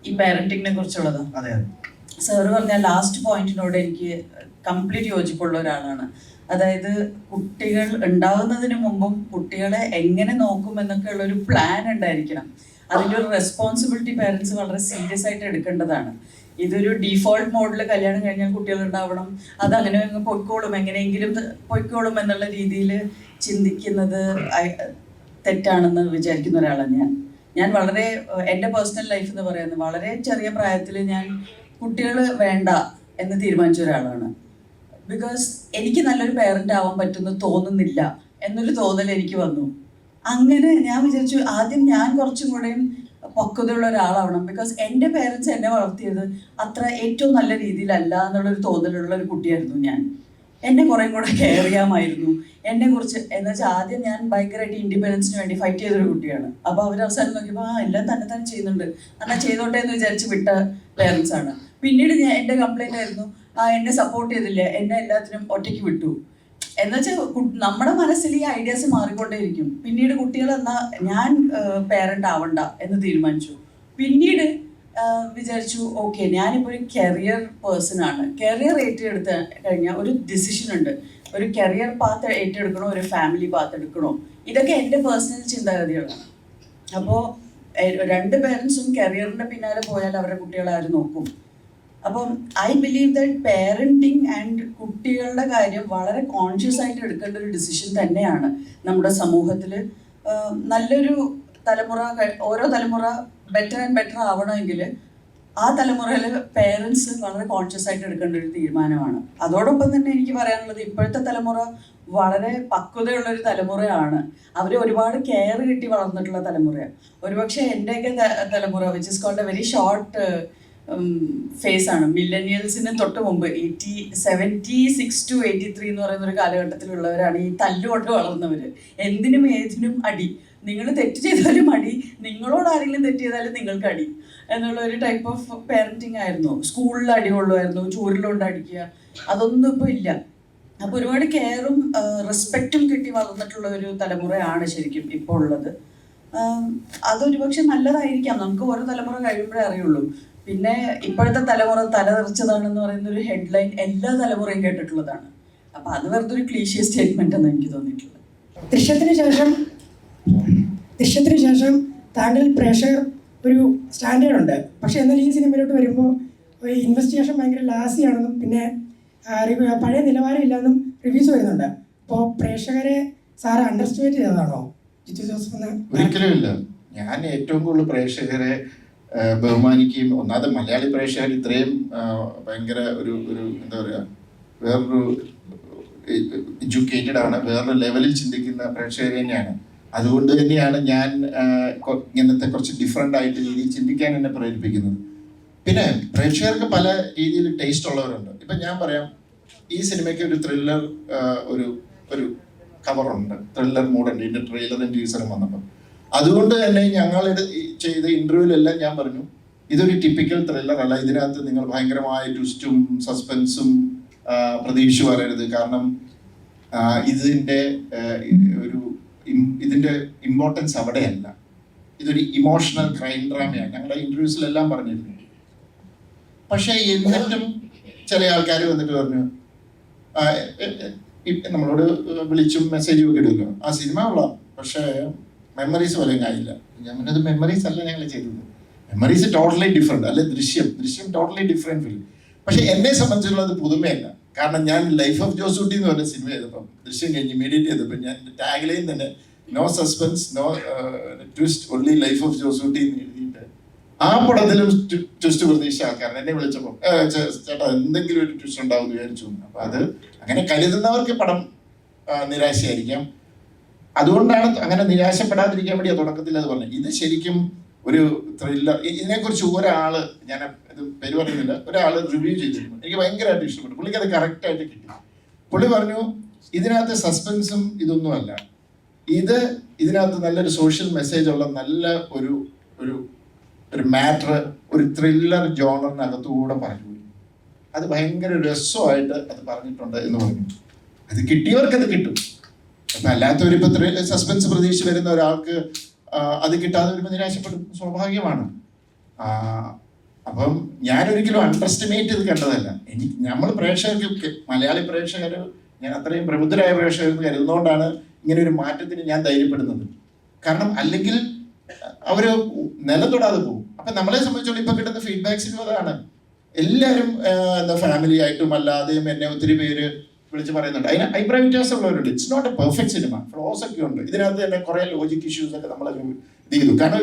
S6: ഈ പാരന്റിങ്ങിനെ കുറിച്ചുള്ളതാ.
S4: അതെ,
S6: സാറ് പറഞ്ഞ ലാസ്റ്റ് പോയിന്റിനോട് എനിക്ക് കംപ്ലീറ്റ് യോജിപ്പുള്ള ഒരാളാണ്. അതായത് കുട്ടികൾ ഉണ്ടാകുന്നതിന് മുമ്പും കുട്ടികളെ എങ്ങനെ നോക്കും എന്നൊക്കെ ഉള്ള ഒരു പ്ലാൻ ഉണ്ടായിരിക്കണം. അതിൻ്റെ ഒരു റെസ്പോൺസിബിലിറ്റി പാരൻസ് വളരെ സീരിയസ് ആയിട്ട് എടുക്കേണ്ടതാണ്. ഇതൊരു ഡീഫോൾട്ട് മോഡിൽ കല്യാണം കഴിഞ്ഞാൽ കുട്ടികൾ ഉണ്ടാവണം, അതങ്ങനെ പൊയ്ക്കോളും, എങ്ങനെയെങ്കിലും പൊയ്ക്കോളും എന്നുള്ള രീതിയിൽ ചിന്തിക്കുന്നത് തെറ്റാണെന്ന് വിചാരിക്കുന്ന ഒരാളാണ് ഞാൻ വളരെ എൻ്റെ പേഴ്സണൽ ലൈഫ് എന്ന് പറയുന്നത് വളരെ ചെറിയ പ്രായത്തിൽ ഞാൻ കുട്ടികൾ വേണ്ട എന്ന് തീരുമാനിച്ച ഒരാളാണ്. ബിക്കോസ് എനിക്ക് നല്ലൊരു പേരൻ്റ് ആവാൻ പറ്റുമെന്ന് തോന്നുന്നില്ല എന്നൊരു തോന്നൽ എനിക്ക് വന്നു. അങ്ങനെ ഞാൻ വിചാരിച്ചു ആദ്യം ഞാൻ കുറച്ചും കൂടെയും പക്വതയുള്ള ഒരാളാവണം. ബിക്കോസ് എൻ്റെ പേരൻസ് എന്നെ വളർത്തിയത് അത്ര ഏറ്റവും നല്ല രീതിയിലല്ല എന്നുള്ളൊരു തോന്നലുള്ള ഒരു കുട്ടിയായിരുന്നു ഞാൻ. എന്നെ കുറേ കൂടെ കെയർ ചെയ്യാമായിരുന്നു. എന്നെക്കുറിച്ച് എന്ന് വെച്ചാൽ ആദ്യം ഞാൻ ഭയങ്കരമായിട്ട് ഇൻഡിപെൻഡൻസിന് വേണ്ടി ഫൈറ്റ് ചെയ്തൊരു കുട്ടിയാണ്. അപ്പോൾ അവർ അവസാനം നോക്കിയപ്പോൾ എല്ലാം തന്നെ തന്നെ ചെയ്യുന്നുണ്ട്, എന്നാൽ ചെയ്തോട്ടെ എന്ന് വിചാരിച്ച് വിട്ട പേരൻസാണ്. പിന്നീട് എൻ്റെ കംപ്ലൈൻ്റ് ആയിരുന്നു എന്നെ സപ്പോർട്ട് ചെയ്തില്ല, എന്നെ എല്ലാത്തിനും ഒറ്റയ്ക്ക് വിട്ടു എന്നുവെച്ചാൽ നമ്മുടെ മനസ്സിൽ ഈ ഐഡിയാസ് മാറിക്കൊണ്ടേയിരിക്കും. പിന്നീട് കുട്ടികൾ എന്നാൽ ഞാൻ പേരൻ്റ് ആവണ്ട എന്ന് തീരുമാനിച്ചു. പിന്നീട് വിചാരിച്ചു ഓക്കെ ഞാനിപ്പോൾ ഒരു കരിയർ പേഴ്സൺ ആണ്. കരിയർ ഏറ്റെടുത്ത് കഴിഞ്ഞാൽ ഒരു ഡിസിഷൻ ഉണ്ട്, ഒരു കരിയർ പാത്ത് ഏറ്റെടുക്കണോ ഒരു ഫാമിലി പാത്ത് എടുക്കണോ, ഇതൊക്കെ എൻ്റെ പേഴ്സണൽ ചിന്താഗതികളാണ്. അപ്പോൾ രണ്ട് പേരൻസും കരിയറിൻ്റെ പിന്നാലെ പോയാൽ അവരുടെ കുട്ടികളെ ആര് നോക്കും? അപ്പം I believe that parenting and കുട്ടികളുടെ കാര്യം വളരെ കോൺഷ്യസ് ആയിട്ട് എടുക്കേണ്ട ഒരു ഡിസിഷൻ തന്നെയാണ് നമ്മുടെ സമൂഹത്തിൽ. നല്ലൊരു തലമുറ, ഓരോ തലമുറ ബെറ്റർ ആൻഡ് ബെറ്റർ ആവണമെങ്കിൽ ആ തലമുറയിൽ പേരൻസ് വളരെ കോൺഷ്യസ് ആയിട്ട് എടുക്കേണ്ട ഒരു തീരുമാനമാണ്. അതോടൊപ്പം തന്നെ എനിക്ക് പറയാനുള്ളത്, ഇപ്പോഴത്തെ തലമുറ വളരെ പക്വതയുള്ളൊരു തലമുറയാണ്. അവർ ഒരുപാട് കെയർ കിട്ടി വളർന്നിട്ടുള്ള തലമുറയാണ്. ഒരുപക്ഷെ എൻ്റെയൊക്കെ തലമുറ which is called a very short phase ആണ്. മില്ലനിയൽസിന് തൊട്ട് മുമ്പ് 76 to 83 എന്ന് പറയുന്ന ഒരു കാലഘട്ടത്തിലുള്ളവരാണ് ഈ തല്ലുകൊണ്ട് വളർന്നവർ. എന്തിനും ഏതിനും അടി, നിങ്ങൾ തെറ്റ് ചെയ്താലും അടി, നിങ്ങളോട് ആരെങ്കിലും തെറ്റ് ചെയ്താലും നിങ്ങൾക്ക് അടി എന്നുള്ള ഒരു ടൈപ്പ് ഓഫ് പാരൻറ്റിങ് ആയിരുന്നു. സ്കൂളിൽ അടി കൊള്ളുമായിരുന്നു, ചൂരിലുകൊണ്ട് അടിക്കുക, അതൊന്നും ഇപ്പോൾ ഇല്ല. അപ്പോൾ ഒരുപാട് കെയറും റെസ്പെക്റ്റും കിട്ടി വളർന്നിട്ടുള്ള ഒരു തലമുറയാണ് ശരിക്കും ഇപ്പോൾ ഉള്ളത്. അതൊരു പക്ഷെ നല്ലതായിരിക്കാം, നമുക്ക് ഓരോ തലമുറ കഴിയുമ്പോഴേ അറിയുള്ളൂ. പിന്നെ ഇപ്പോഴത്തെ തലമുറ തലതെറിച്ചതാണെന്ന് പറയുന്ന ഒരു ഹെഡ്ലൈൻ എല്ലാ തലമുറയും കേട്ടിട്ടുള്ളതാണ്. അപ്പം അത് വെറുതെ ഒരു ക്ലീഷ്യ സ്റ്റേറ്റ്മെന്റ് എന്ന് എനിക്ക് തോന്നിയിട്ടുള്ളത്.
S7: ദൃശ്യത്തിന് ശേഷം താങ്കൾ പ്രേക്ഷകർ ഒരു സ്റ്റാൻഡേർഡ് ഉണ്ട്, പക്ഷേ എന്നാൽ ഈ സിനിമയിലോട്ട് വരുമ്പോൾ ഇൻവെസ്റ്റിഗേഷൻ ഭയങ്കര ലാസിയാണെന്നും പിന്നെ പഴയ നിലവാരം ഇല്ലെന്നും റിവ്യൂസ് വരുന്നുണ്ട്. അപ്പോൾ പ്രേക്ഷകരെ സാറ് അണ്ടർസ്റ്റിമേറ്റ് ചെയ്തതാണോ ജിത്തു ജോസഫ്?
S1: ഒരിക്കലും ഇല്ല. ഞാൻ ഏറ്റവും കൂടുതൽ പ്രേക്ഷകരെ ബഹുമാനിക്കുകയും, ഒന്നാമത് മലയാളി പ്രേക്ഷകർ ഇത്രയും ഭയങ്കര ഒരു എന്താ പറയുക, വേറൊരു എഡ്യൂക്കേറ്റഡ് ആണ്, വേറൊരു ലെവലിൽ ചിന്തിക്കുന്ന പ്രേക്ഷകർ തന്നെയാണ്. അതുകൊണ്ട് തന്നെയാണ് ഞാൻ ഇങ്ങനത്തെ കുറച്ച് ഡിഫറെൻ്റ് ആയിട്ട് രീതിയിൽ ചിന്തിക്കാൻ എന്നെ പ്രേരിപ്പിക്കുന്നത്. പിന്നെ പ്രേക്ഷകർക്ക് പല രീതിയിൽ ടേസ്റ്റ് ഉള്ളവരുണ്ട്. ഇപ്പം ഞാൻ പറയാം, ഈ സിനിമയ്ക്ക് ഒരു ത്രില്ലർ ഒരു കവറുണ്ട്, ത്രില്ലർ മൂഡുണ്ട് ഇതിൻ്റെ ട്രെയിലറും ടീസറും വന്നപ്പോൾ. അതുകൊണ്ട് തന്നെ ഞങ്ങൾ ചെയ്ത ഇൻ്റർവ്യൂവിലെല്ലാം ഞാൻ പറഞ്ഞു, ഇതൊരു ടിപ്പിക്കൽ ത്രില്ലർ അല്ല, ഇതിനകത്ത് നിങ്ങൾ ഭയങ്കരമായ ട്വിസ്റ്റും സസ്പെൻസും പ്രതീക്ഷ വരരുത്. കാരണം ഇതിൻ്റെ ഇമ്പോർട്ടൻസ് അവിടെയല്ല, ഇതൊരു ഇമോഷണൽ ക്രൈം ഡ്രാമയാണ്. ഞങ്ങളുടെ ഇൻ്റർവ്യൂസിലെല്ലാം പറഞ്ഞിരുന്നു. പക്ഷേ എന്നിട്ടും ചില ആൾക്കാർ വന്നിട്ട് പറഞ്ഞു, നമ്മളോട് വിളിച്ചും മെസ്സേജും ഒക്കെ ഇടുമല്ലോ, ആ സിനിമ കൊള്ളാം പക്ഷേ മെമ്മറീസ് വരെയും ആയില്ല. ഞാൻ പറഞ്ഞത് മെമ്മറീസ് അല്ല ഞങ്ങൾ ചെയ്തത്, മെമ്മറീസ് ടോട്ടലി ഡിഫറെൻറ്റ്. അല്ലെ ദൃശ്യം ടോട്ടലി ഡിഫറെൻറ്റ് ഫിലിം. പക്ഷെ എന്നെ സംബന്ധിച്ചുള്ളത് പുതുമയല്ല. കാരണം ഞാൻ ലൈഫ് ഓഫ് ജോസൂട്ടി എന്ന് പറഞ്ഞ സിനിമ ചെയ്തപ്പം, ദൃശ്യം കഴിഞ്ഞ് ഇമീഡിയറ്റ് ചെയ്തപ്പോൾ ഞാൻ ടാഗ് ലൈൻ തന്നെ no suspense no twist only life of Josutty എന്ന് എഴുതിയിട്ട് ആ പടത്തിലും ട്വിസ്റ്റ് പ്രതീക്ഷ ആൾക്കാരൻ എന്നെ വിളിച്ചപ്പോൾ ചേട്ടാ എന്തെങ്കിലും ഒരു ട്വിസ്റ്റ് ഉണ്ടാവും എന്ന് വിചാരിച്ചു. അപ്പം അത് അങ്ങനെ കരുതുന്നവർക്ക് പടം നിരാശയായിരിക്കാം. അതുകൊണ്ടാണ് അങ്ങനെ നിരാശപ്പെടാതിരിക്കാൻ വേണ്ടി തുടക്കത്തിൽ അത് പറഞ്ഞത്. ഇത് ശരിക്കും ഒരു ത്രില്ലർ. ഇതിനെക്കുറിച്ച് ഒരാൾ, ഞാൻ ഇത് പേര് പറയുന്നില്ല, ഒരാൾ റിവ്യൂ ചെയ്തിരുന്നു, എനിക്ക് ഭയങ്കരമായിട്ട് ഇഷ്ടപ്പെട്ടു. പുള്ളിക്ക് അത് കറക്റ്റായിട്ട് കിട്ടി. പുള്ളി പറഞ്ഞു ഇതിനകത്ത് സസ്പെൻസും ഇതൊന്നുമല്ല, ഇതിനകത്ത് നല്ലൊരു സോഷ്യൽ മെസ്സേജ് ഉള്ള നല്ല ഒരു മാറ്റർ ഒരു ത്രില്ലർ ജോണറിനകത്തുകൂടെ പറഞ്ഞു. അത് ഭയങ്കര രസമായിട്ട് അത് പറഞ്ഞിട്ടുണ്ട് എന്ന് പറഞ്ഞു. അത് കിട്ടിയവർക്ക് അത് കിട്ടും. അപ്പം അല്ലാത്തവരിപ്പോൾ സസ്പെൻസ് പ്രതീക്ഷിച്ച് വരുന്ന ഒരാൾക്ക് അത് കിട്ടാതെ വരുമ്പോൾ നിരാശപ്പെടും, സ്വാഭാവികമാണ്. അപ്പം ഞാനൊരിക്കലും അണ്ടർ എസ്റ്റിമേറ്റ് ചെയ്ത് കണ്ടതല്ല. നമ്മൾ പ്രേക്ഷകർക്ക്, മലയാളി പ്രേക്ഷകർ, ഞാൻ അത്രയും പ്രബുദ്ധരായ പ്രേക്ഷകർ എന്ന് കരുതുന്നതുകൊണ്ടാണ് ഇങ്ങനെ ഒരു മാറ്റത്തിന് ഞാൻ ധൈര്യപ്പെടുന്നത്. കാരണം അല്ലെങ്കിൽ അവർ നിലം തൊടാതെ പോകും. അപ്പം നമ്മളെ സംബന്ധിച്ചോളം ഇപ്പം കിട്ടുന്ന ഫീഡ്ബാക്സിനും അതാണ്. എല്ലാവരും എന്താ ഫാമിലി ആയിട്ടും അല്ലാതെയും എന്നെ ഒത്തിരി പേര് വിളിച്ച് പറയുന്നുണ്ട്. അതിന് അഭിപ്രായ വ്യത്യാസമുള്ളവരുണ്ട്. It's not a perfect cinema, flaws ഒക്കെ ഉണ്ട് ഇതിനകത്ത്. തന്നെ കുറേ ലോജിക് ഇഷ്യൂസ് ഒക്കെ നമ്മളത് ഇത് ചെയ്തു. കാരണം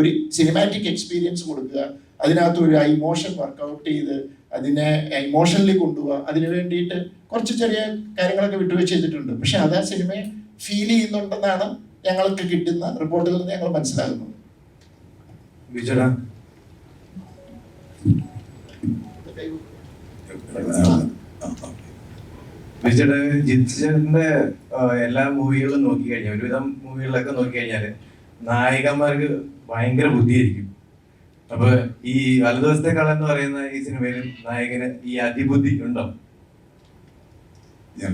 S1: ഒരു സിനിമാറ്റിക് എക്സ്പീരിയൻസ് കൊടുക്കുക, അതിനകത്ത് ഒരു ഇമോഷൻ വർക്കൗട്ട് ചെയ്ത് അതിനെ ഇമോഷണലി കൊണ്ടുപോവുക, അതിന് വേണ്ടിയിട്ട് കുറച്ച് ചെറിയ കാര്യങ്ങളൊക്കെ വിട്ടുവീഴ്ച ചെയ്തിട്ടുണ്ട്. പക്ഷെ അത് ആ സിനിമയെ ഫീൽ ചെയ്യുന്നുണ്ടെന്നാണ് ഞങ്ങൾക്ക് കിട്ടുന്ന റിപ്പോർട്ടുകളിൽ നിന്ന് ഞങ്ങൾ മനസ്സിലാകുന്നത്.
S8: വിജയുടെ ജിത്തിന്റെ എല്ലാ മൂവികളും നോക്കിക്കഴിഞ്ഞാൽ, ഒരുവിധം മൂവികളിലൊക്കെ നോക്കിക്കഴിഞ്ഞാൽ നായികന്മാർക്ക് ഭയങ്കര ബുദ്ധിയായിരിക്കും. അപ്പൊ ഈ വലതുവശത്തെ കള്ളൻ എന്ന് പറയുന്ന ഈ സിനിമയിൽ നായകന് ഈ അതിബുദ്ധി ഉണ്ടോ?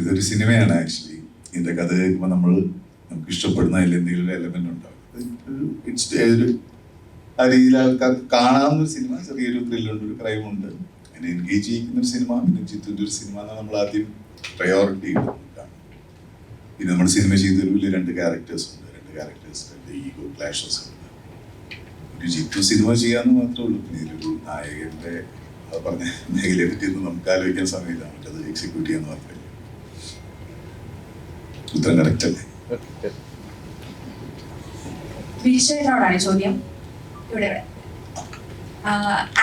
S9: ഇതൊരു സിനിമയാണ് ആക്ച്വലി. ഇതിന്റെ കഥ കേൾക്കുമ്പോൾ നമുക്ക് ഇഷ്ടപ്പെടുന്ന അതിൽ എന്തെങ്കിലും എലമെന്റ് ഉണ്ടാവും. ഒരു ആ രീതിയിൽ ആൾക്കാർ കാണാവുന്ന ഒരു സിനിമ, ചെറിയൊരു ത്രില്ലുണ്ട്, ഒരു ക്രൈമുണ്ട്, അതിനെ എൻഗേജ് ചെയ്യിക്കുന്ന ഒരു സിനിമ. പിന്നെ ജിത്തുവിന്റെ ഒരു സിനിമ എന്നാണ് നമ്മൾ ആദ്യം പ്രയോറിറ്റി കാണും. പിന്നെ നമ്മൾ സിനിമ ചെയ്തൊരു വലിയ 2 ക്യാരക്ടേഴ്സ് ഉണ്ട്, 2 ഈഗോ ക്ലാഷസ് ഉണ്ട്. ഒരു ജിത്തു സിനിമ ചെയ്യാന്ന് മാത്രമേ ഉള്ളൂ. പിന്നെ ഇതിലൊരു നായകന്റെ പറഞ്ഞ മേഖലയെ പറ്റിയൊന്നും നമുക്ക് ആലോചിക്കാൻ സമയമില്ല. മറ്റത് എക്സിക്യൂട്ട് ചെയ്യാന്ന് മാത്രമേ. ഉത്തരം കറക്റ്റ് അല്ലേ?
S10: ബിജുചേട്ടനോടാണ് ചോദ്യം. ഇവിടെ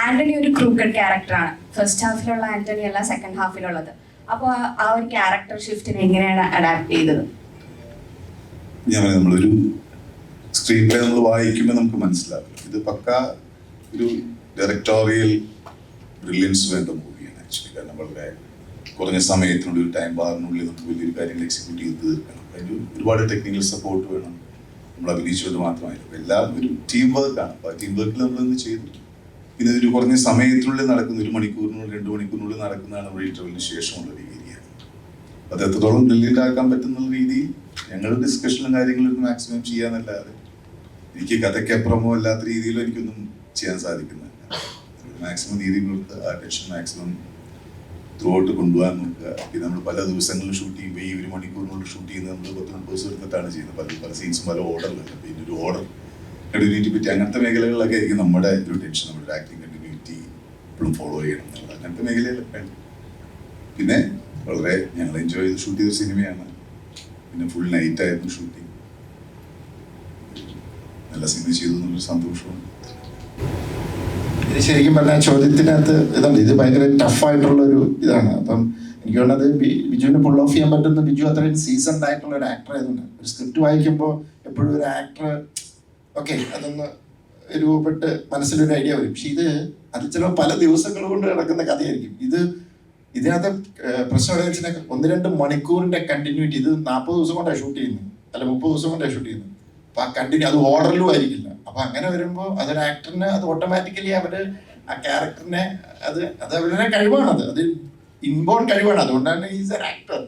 S10: ആന്റണി ഒരു ക്രൂക്കഡ് ക്യാരക്ടറാണ്. ഫസ്റ്റ് ഹാഫിലുള്ള ആന്റണി അല്ല സെക്കൻഡ് ഹാഫിലുള്ളത്. അപ്പോൾ ആ ഒരു ക്യാരക്ടർ ഷിഫ്റ്റിനെ എങ്ങനെയാണ് അഡാപ്റ്റ് ചെയ്തത്?
S9: നമ്മളൊരു സ്ക്രീൻ പ്ലേ നമ്മൾ വായിക്കുമ്പോൾ നമുക്ക് മനസ്സിലാവില്ല. ഇത് പക്ക ഒരു ഡയറക്ടോറിയൽ ബ്രില്യൻസ് വേണ്ട മൂവിയാണ് ആക്ച്വലി. കാരണം വളരെ കുറഞ്ഞ സമയത്തിനുള്ളിൽ, ഒരു ടൈം ബാറിനുള്ളിൽ നമുക്ക് വലിയൊരു കാര്യങ്ങൾ എക്സിക്യൂട്ട് ചെയ്ത് തീർക്കണം. അതിന് ഒരുപാട് ടെക്നിക്കൽ സപ്പോർട്ട് വേണം. നമ്മൾ അഭിനയിച്ചുകൊണ്ട് മാത്രമായില്ല, എല്ലാം ഒരു ടീം വർക്കാണ്. അപ്പോൾ ആ ടീം വർക്കിൽ നമ്മളെന്ത് ചെയ്തു. പിന്നെ ഒരു കുറഞ്ഞ സമയത്തിനുള്ളിൽ നടക്കുന്ന, 1 മണിക്കൂറിനുള്ളിൽ 2 മണിക്കൂറിനുള്ളിൽ നടക്കുന്നതാണ് നമ്മുടെ ഇന്റർവെല്ലിന് ശേഷമുള്ള ഒരു ഏരിയയാണ്. അത് എത്രത്തോളം ബ്രില്യൻ്റ് ആക്കാൻ പറ്റുന്ന രീതിയിൽ ഞങ്ങളുടെ ഡിസ്കഷനും കാര്യങ്ങളും മാക്സിമം ചെയ്യാന്നല്ലാതെ എനിക്ക് കഥയ്ക്കപ്പുറമോ അല്ലാത്ത രീതിയിലോ എനിക്കൊന്നും ചെയ്യാൻ സാധിക്കുന്നില്ല. മാക്സിമം രീതി കൊടുത്ത് ആ ടെൻഷൻ മാക്സിമം ത്രൂ ഔട്ട് കൊണ്ടുപോകാൻ നോക്കുക. പിന്നെ നമ്മൾ പല ദിവസങ്ങളിൽ ഷൂട്ട് ചെയ്യുമ്പോൾ ഈ 1 മണിക്കൂറിനുള്ളിൽ ഷൂട്ട് ചെയ്യുന്നത് നമ്മൾ 10-30 ദിവസം എടുത്തിട്ടാണ് ചെയ്യുന്നത്. പല സീൻസും പല ഓർഡറിലല്ല. പിന്നെ ഒരു ഓർഡർ കണ്ടിന്യൂറ്റി പറ്റി അങ്ങനത്തെ മേഖലകളിലൊക്കെ ആയിരിക്കും നമ്മുടെ ഒരു ടെൻഷൻ. നമ്മുടെ ആക്ടിങ് കണ്ടിന്യൂറ്റി എപ്പോഴും ഫോളോ ചെയ്യണം എന്നുള്ളത് അങ്ങനത്തെ മേഖലയിലൊക്കെ. പിന്നെ വളരെ ഞങ്ങൾ എൻജോയ് ചെയ്ത് ഷൂട്ട് ചെയ്ത സിനിമയാണ്. പിന്നെ ഫുൾ നൈറ്റ് ആയിരുന്നു ഷൂട്ടിങ്. നല്ല സിനിമ ചെയ്തു എന്നൊരു സന്തോഷമാണ്.
S1: ഇത് ശരിക്കും പറഞ്ഞാൽ ചോദ്യത്തിനകത്ത് ഇതാണ്, ഇത് ഭയങ്കര ടഫായിട്ടുള്ളൊരു ഇതാണ്. അപ്പം എനിക്ക് തോന്നുന്നത് ബിജുവിന് പുൾ ഓഫ് ചെയ്യാൻ പറ്റുന്ന, ബിജു അത്രയും സീസൺഡ് ആയിട്ടുള്ള ഒരു ആക്ടർ ആയതുകൊണ്ട്. ഒരു സ്ക്രിപ്റ്റ് വായിക്കുമ്പോൾ എപ്പോഴും ഒരു ആക്ടർ ഓക്കെ അതൊന്ന് രൂപപ്പെട്ട് മനസ്സിലൊരു ഐഡിയ വരും. പക്ഷെ അത് ചിലപ്പോൾ പല ദിവസങ്ങൾ കൊണ്ട് നടക്കുന്ന കഥയായിരിക്കും. ഇതിനകത്ത് പ്രശ്നം വെച്ചാൽ 1-2 മണിക്കൂറിന്റെ കണ്ടിന്യൂറ്റി. ഇത് 40 ദിവസം കൊണ്ടാണ് ഷൂട്ട് ചെയ്യുന്നത്, അല്ല 30 ദിവസം കൊണ്ടാണ് ഷൂട്ട് ചെയ്യുന്നത്. അപ്പൊ ആ കണ്ടിന്യൂ അത് ഓർഡറിലും ആയിരിക്കില്ല. അപ്പൊ അങ്ങനെ വരുമ്പോൾ അതൊരു ആക്ടറിന് അത് ഓട്ടോമാറ്റിക്കലി അവര് ആ ക്യാരക്ടറിനെ അത് അവരുടെ കഴിവാണ്. അത് ഇൻബോൺ കഴിവാണ്. അതുകൊണ്ടാണ് ഈസ് എൻ ആക്ടർ.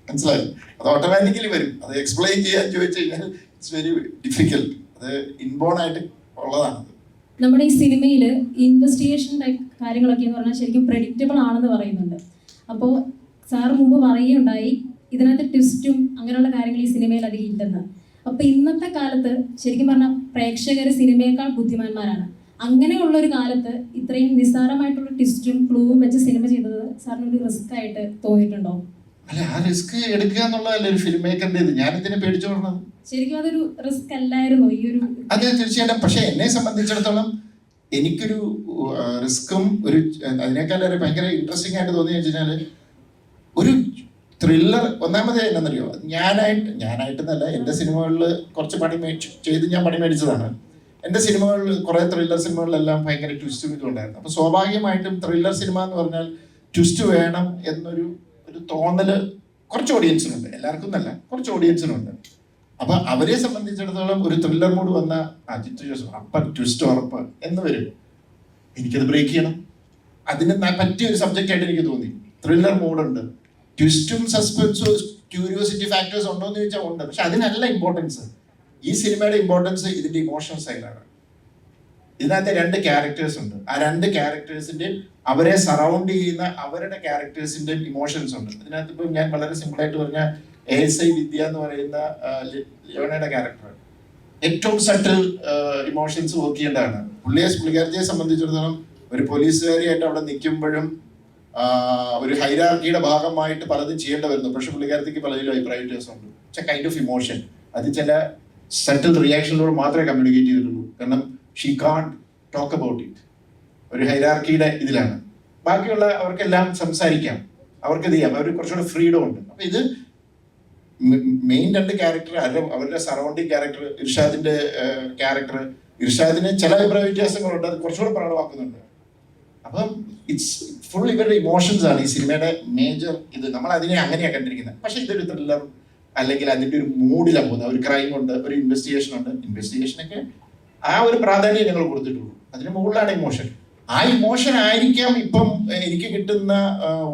S1: മനസ്സിലായി? അത് ഓട്ടോമാറ്റിക്കലി വരും. അത് എക്സ്പ്ലെയിൻ ചെയ്യാൻ ചോദിച്ചു കഴിഞ്ഞാൽ ഇറ്റ്സ് വെരി ഡിഫിക്കൽട്ട്. അത് ഇൻബോൺ ആയിട്ട് ഉള്ളതാണ്.
S11: നമ്മുടെ ഈ സിനിമയിൽ ഇൻവെസ്റ്റിഗേഷൻ ടൈപ്പ് കാര്യങ്ങളൊക്കെ എന്ന് പറഞ്ഞാൽ ശരിക്കും പ്രെഡിക്റ്റബിൾ ആണെന്ന് പറയുന്നുണ്ട്. അപ്പോൾ സാറ് മുമ്പ് പറയുകയുണ്ടായി ഇതിനകത്ത് ട്വിസ്റ്റും അങ്ങനെയുള്ള കാര്യങ്ങൾ ഈ സിനിമയിൽ അധികം ഇല്ലെന്ന്. അപ്പോൾ ഇന്നത്തെ കാലത്ത് ശരിക്കും പറഞ്ഞാൽ പ്രേക്ഷകർ സിനിമയേക്കാൾ ബുദ്ധിമാന്മാരാണ്. അങ്ങനെയുള്ളൊരു കാലത്ത് ഇത്രയും നിസ്സാരമായിട്ടുള്ള ട്വിസ്റ്റും ക്ലൂവും വെച്ച് സിനിമ ചെയ്തത് സാറിനൊരു റിസ്ക് ആയിട്ട് തോന്നിയിട്ടുണ്ടോ?
S1: അല്ല, ആ റിസ്ക് എടുക്കുക എന്നുള്ളതല്ലേ ഒരു ഫിലിം മേക്കറിന്റെ. ഞാനിതിനെ പേടിച്ചു പറഞ്ഞത്.
S11: ശരിക്കും അതൊരു റിസ്ക് അല്ലായിരുന്നു ഈ ഒരു?
S1: അതെ, തീർച്ചയായിട്ടും. പക്ഷെ എന്നെ സംബന്ധിച്ചിടത്തോളം എനിക്കൊരു റിസ്ക്കും ഒരു അതിനേക്കാളേറെ ഭയങ്കര ഇൻട്രസ്റ്റിംഗ് ആയിട്ട് തോന്നിയെന്ന് വെച്ച് കഴിഞ്ഞാൽ ഒരു ത്രില്ലർ. ഒന്നാമത് എന്നറിയോ, ഞാനായിട്ടെന്നല്ല, എൻ്റെ സിനിമകളിൽ കുറച്ച് പണി ചെയ്ത് ഞാൻ പണി മേടിച്ചതാണ്. എൻ്റെ സിനിമകളിൽ കുറേ ത്രില്ലർ സിനിമകളിലെല്ലാം ഭയങ്കര ട്വിസ്റ്റും ഇതുണ്ടായിരുന്നു. അപ്പോൾ സ്വാഭാവികമായിട്ടും ത്രില്ലർ സിനിമ എന്ന് പറഞ്ഞാൽ ട്വിസ്റ്റ് വേണം എന്നൊരു തോന്നല് കുറച്ച് ഓഡിയൻസിനുണ്ട്. എല്ലാവർക്കും എന്നല്ല, കുറച്ച് ഓഡിയൻസിനുണ്ട്. അപ്പൊ അവരെ സംബന്ധിച്ചിടത്തോളം ഒരു ത്രില്ലർ മൂഡ് വന്ന അപ്പം ട്വിസ്റ്റ് ഉറപ്പ് എന്ന് വരും. എനിക്കത് ബ്രേക്ക് ചെയ്യണം. അതിന് പറ്റിയ ഒരു സബ്ജക്റ്റ് ആയിട്ട് എനിക്ക് തോന്നി. ത്രില്ലർ മൂഡുണ്ട്, ട്വിസ്റ്റും സസ്പെൻസും ക്യൂരിയോസിറ്റി ഫാക്ടേഴ്സ് ഉണ്ടോ എന്ന് ചോദിച്ചാൽ ഉണ്ട്. പക്ഷെ അതിനല്ല ഇമ്പോർട്ടൻസ്. ഈ സിനിമയുടെ ഇമ്പോർട്ടൻസ് ഇതിന്റെ ഇമോഷണൽ സൈഡാണ്. ഇതിനകത്ത് 2 ക്യാരക്ടേഴ്സ് ഉണ്ട്. ആ 2 ക്യാരക്ടേഴ്സിന്റെ അവരെ സറൗണ്ട് ചെയ്യുന്ന അവരുടെ ക്യാരക്ടേഴ്സിന്റെ ഇമോഷൻസ് ഉണ്ട്. ഇതിനകത്ത് ഇപ്പം ഞാൻ വളരെ സിമ്പിളായിട്ട് പറഞ്ഞ ASI വിദ്യ എന്ന് പറയുന്ന ലിയോണയുടെ ക്യാരക്ടർ ഏറ്റവും സട്ടിൽ ഇമോഷൻസ് വർക്ക് ചെയ്യേണ്ടതാണ്. പുള്ളിക്കാരത്തിയെ സംബന്ധിച്ചിടത്തോളം ഒരു പോലീസുകാരിയായിട്ട് അവിടെ നിൽക്കുമ്പോഴും ഒരു ഹൈറാർക്കിയുടെ ഭാഗമായിട്ട് പലതും ചെയ്യേണ്ടി വരുന്നു. പക്ഷെ പുള്ളിക്കാരത്തിക്ക് പലതിലും അഭിപ്രായ വ്യത്യാസമുണ്ട്. പക്ഷെ കൈൻഡ് ഓഫ് ഇമോഷൻ അത് ചില സട്ടിൽ റിയാക്ഷനിലൂടെ മാത്രമേ കമ്മ്യൂണിക്കേറ്റ് ചെയ്തിട്ടുള്ളൂ. കാരണം she can't talk about it. ഒരു ഹൈറാർക്കിയുടെ ഇതിലാണ്. ബാക്കിയുള്ള അവർക്കെല്ലാം സംസാരിക്കാം, അവർക്കത് ചെയ്യാം, അവർ കുറച്ചുകൂടെ ഫ്രീഡം ഉണ്ട്. അപ്പൊ ഇത് മെയിൻ 2 ക്യാരക്ടർ, അവരുടെ സറൗണ്ടിങ് ക്യാരക്ടർ, ഇർഷാദിന്റെ ക്യാരക്ടർ, ഇർഷാദിന് ചില അഭിപ്രായ വ്യത്യാസങ്ങളുണ്ട്, അത് കുറച്ചുകൂടെ പ്രകടമാക്കുന്നുണ്ട്. അപ്പം ഇറ്റ്സ് ഫുൾ ഇവരുടെ ഇമോഷൻസ് ആണ് ഈ സിനിമയുടെ മേജർ ഇത്. നമ്മൾ അതിനെ അങ്ങനെയാണ് കണ്ടിരിക്കുന്നത്. പക്ഷെ ഇതൊരു ത്രില്ലർ അല്ലെങ്കിൽ അതിന്റെ ഒരു മൂഡിലാണ് പോകുന്നത്. ഒരു ക്രൈം ഉണ്ട്, ഒരു ഇൻവെസ്റ്റിഗേഷൻ ഉണ്ട്. ഇൻവെസ്റ്റിഗേഷനൊക്കെ ആ ഒരു പ്രാധാന്യം ഞങ്ങൾ കൊടുത്തിട്ടുള്ളൂ. അതിന് മുകളിലാണ് ഇമോഷൻ. ആ ഇമോഷൻ ആയിരിക്കാം ഇപ്പം എനിക്ക് കിട്ടുന്ന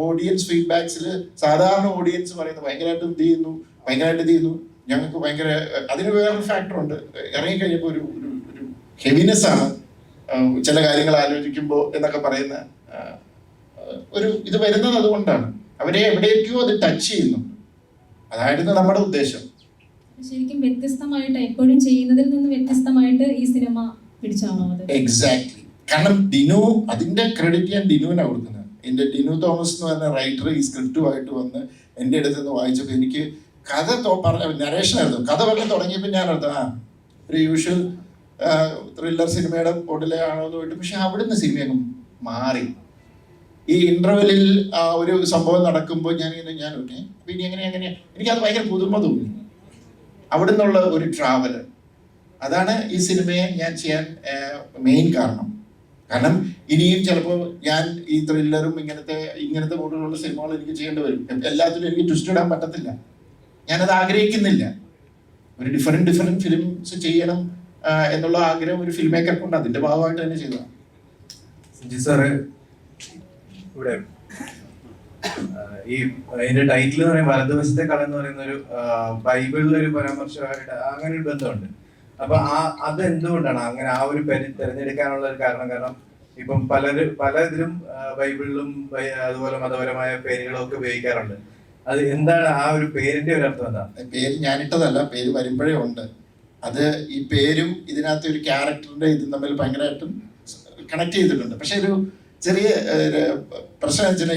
S1: ഓഡിയൻസ് ഫീഡ്ബാക്സിൽ സാധാരണ ഓഡിയൻസ് പറയുന്നത് ഭയങ്കരമായിട്ട് ഇത് ചെയ്യുന്നു, ഞങ്ങൾക്ക് ഭയങ്കര. അതിന് വേറൊരു ഫാക്ടറുണ്ട്. ഇറങ്ങിക്കഴിഞ്ഞപ്പോൾ ഒരു ഒരു ഹെവിനെസ് ആണ് ചില കാര്യങ്ങൾ ആലോചിക്കുമ്പോൾ എന്നൊക്കെ പറയുന്ന ഒരു ഇത് വരുന്നത്. അതുകൊണ്ടാണ് അവരെ എവിടേക്കോ അത് ടച്ച് ചെയ്യുന്നുണ്ട്. അതായിരുന്നു നമ്മുടെ ഉദ്ദേശം.
S11: ശരിക്കും വ്യത്യസ്തമായിട്ട് എപ്പോഴും ചെയ്യുന്നതിൽ നിന്ന് വ്യത്യസ്തമായിട്ട് ഈ സിനിമ പിടിച്ചാണോ അത്?
S1: എക്സാക്ട്ലി. കാരണം ഡിനു, അതിന്റെ ക്രെഡിറ്റ് ഞാൻ ഡിനുവിനാണ് കൊടുക്കുന്നത്. എൻ്റെ ഡിനു തോമസ് എന്ന് പറഞ്ഞ റൈറ്റർ ഈ സ്ക്രിപ്റ്റുമായിട്ട് വന്ന് എൻ്റെ അടുത്ത് നിന്ന് വായിച്ചപ്പോൾ എനിക്ക് കഥ നരേഷനായിരുന്നു. കഥ പറഞ്ഞ് തുടങ്ങിയപ്പോൾ ഞാൻ ഒരു യൂഷ്വൽ ത്രില്ലർ സിനിമയുടെ മോഡലേ ആണോ എന്ന് പോയിട്ട്, പക്ഷെ അവിടുന്ന് സിനിമയൊക്കെ മാറി. ഈ ഇന്റർവെല്ലിൽ ഒരു സംഭവം നടക്കുമ്പോൾ ഞാൻ പിന്നെ എങ്ങനെ എനിക്കത് ഭയങ്കര പുതുമ തോന്നി. അവിടെ നിന്നുള്ള ഒരു ട്രാവല്, അതാണ് ഈ സിനിമയെ ഞാൻ ചെയ്യാൻ മെയിൻ കാരണം. കാരണം ഇനിയും ചിലപ്പോൾ ഞാൻ ഈ ത്രില്ലറും ഇങ്ങനത്തെ മോഡലുള്ള സിനിമകൾ എനിക്ക് ചെയ്യേണ്ടി വരും. എല്ലാത്തിലും എനിക്ക് ട്വിസ്റ്റ് ഇടാൻ പറ്റത്തില്ല. ഞാനത് ആഗ്രഹിക്കുന്നില്ല. ഒരു ഡിഫറെന്റ് ഫിലിംസ് ചെയ്യണം എന്നുള്ള ആഗ്രഹം ഒരു ഫിലിം മേക്കർക്കുണ്ട്. അതിന്റെ ഭാഗമായിട്ട് തന്നെ ചെയ്തതാണ്.
S8: സാറ് ഇവിടെ ഈ അതിന്റെ ടൈറ്റിൽ എന്ന് പറയുമ്പോൾ വലതുവശത്തെ കഥ എന്ന് പറയുന്ന ഒരു ബൈബിളിലെ ഒരു പരാമർശമായിട്ട് അങ്ങനെ ഒരു ബന്ധമുണ്ട്. അപ്പൊ അത് എന്തുകൊണ്ടാണ് അങ്ങനെ ആ ഒരു പേര് തിരഞ്ഞെടുക്കാനുള്ള ഒരു കാരണം? കാരണം ഇപ്പം പലതിലും ബൈബിളിലും അതുപോലെ മതപരമായ പേരുകളും ഒക്കെ ഉപയോഗിക്കാറുണ്ട്. അത് എന്താണ് ആ ഒരു പേരിന്റെ ഒരു അർത്ഥം? എന്താ?
S1: പേര് ഞാനിട്ടതല്ല, പേര് വരുമ്പോഴേ ഉണ്ട്. അത് ഈ പേരും ഇതിനകത്ത് ഒരു ക്യാരക്ടറിന്റെ ഇതും തമ്മിൽ ഭയങ്കരമായിട്ടും കണക്ട് ചെയ്തിട്ടുണ്ട്. പക്ഷെ ഒരു ചെറിയ പ്രശ്നം വെച്ചാൽ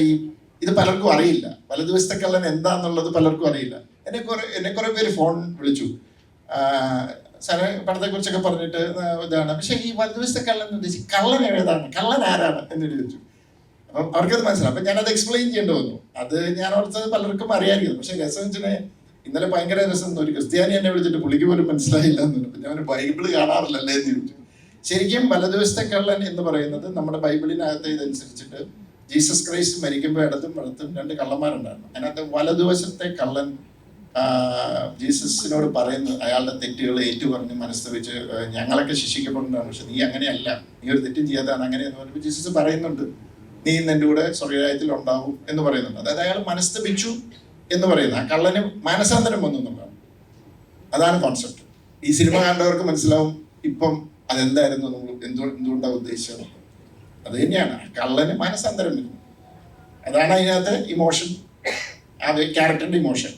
S1: ഇത് പലർക്കും അറിയില്ല. വലതുവശത്തെ കള്ളൻ എന്താന്നുള്ളത് പലർക്കും അറിയില്ല. എന്നെ കുറെ പേര് ഫോൺ വിളിച്ചു, സാറേ പടത്തെ കുറിച്ചൊക്കെ പറഞ്ഞിട്ട് ഇതാണ്. പക്ഷെ ഈ വലതുവശത്തെ കള്ളൻ എന്ന് ഉദ്ദേശിച്ച് കള്ളൻ ഏതാണ്, കള്ളൻ ആരാണ് എന്ന് ചോദിച്ചു. അപ്പം അവർക്കത് മനസ്സിലാവും. അപ്പം ഞാനത് എക്സ്പ്ലെയിൻ ചെയ്യേണ്ടി വന്നു. അത് ഞാൻ ഓർത്തത് പലർക്കും അറിയാമായിരുന്നു. പക്ഷെ രസം വെച്ചിനെ ഇന്നലെ ഭയങ്കര രസം. ഒരു ക്രിസ്ത്യാനി എന്നെ വിളിച്ചിട്ട് പുള്ളിക്ക് പോലും മനസ്സിലായില്ല എന്ന് പറഞ്ഞു. ഞാൻ ബൈബിള് കാണാറില്ലല്ലേ എന്ന് ചോദിച്ചു. ശരിക്കും വലതുവശത്തെ കള്ളൻ എന്ന് പറയുന്നത് നമ്മുടെ ബൈബിളിനകത്ത് ഇതനുസരിച്ചിട്ട് ജീസസ് ക്രൈസ്റ്റ് മരിക്കുമ്പോൾ ഇടത്തും വലത്തും 2 കള്ളന്മാരുണ്ടായിരുന്നു. അതിനകത്ത് വലതുവശത്തെ കള്ളൻ ജീസസിനോട് പറയുന്നു അയാളുടെ തെറ്റുകൾ ഏറ്റുപറഞ്ഞ് മനസ്തവിച്ച് ഞങ്ങളൊക്കെ ശിക്ഷിക്കപ്പെടുന്നതാണ്, പക്ഷെ നീ അങ്ങനെയല്ല, നീ ഒരു തെറ്റും ചെയ്യാതാണ് അങ്ങനെയെന്ന് പറഞ്ഞപ്പോൾ ജീസസ് പറയുന്നുണ്ട് നീ നിന്റെ കൂടെ സ്വർഗ്ഗരാജ്യത്തിൽ ഉണ്ടാവും എന്ന് പറയുന്നുണ്ട്. അതായത് അയാൾ മനസ്തപിച്ചു എന്ന് പറയുന്നത്. ആ കള്ളന് മാനസാന്തരം വന്നു എന്നുള്ളതാണ്. അതാണ് കോൺസെപ്റ്റ്. ഈ സിനിമ കണ്ടവർക്ക് മനസ്സിലാവും ഇപ്പം അതെന്തായിരുന്നു നമ്മൾ എന്തുകൊണ്ടാണ് ഉദ്ദേശിച്ചത്. അത് തന്നെയാണ് കള്ളന് മാനസാന്തരം വരുന്നത്. അതാണ് അതിനകത്ത് ഇമോഷൻ, ആ ക്യാരക്ടറിന്റെ ഇമോഷൻ.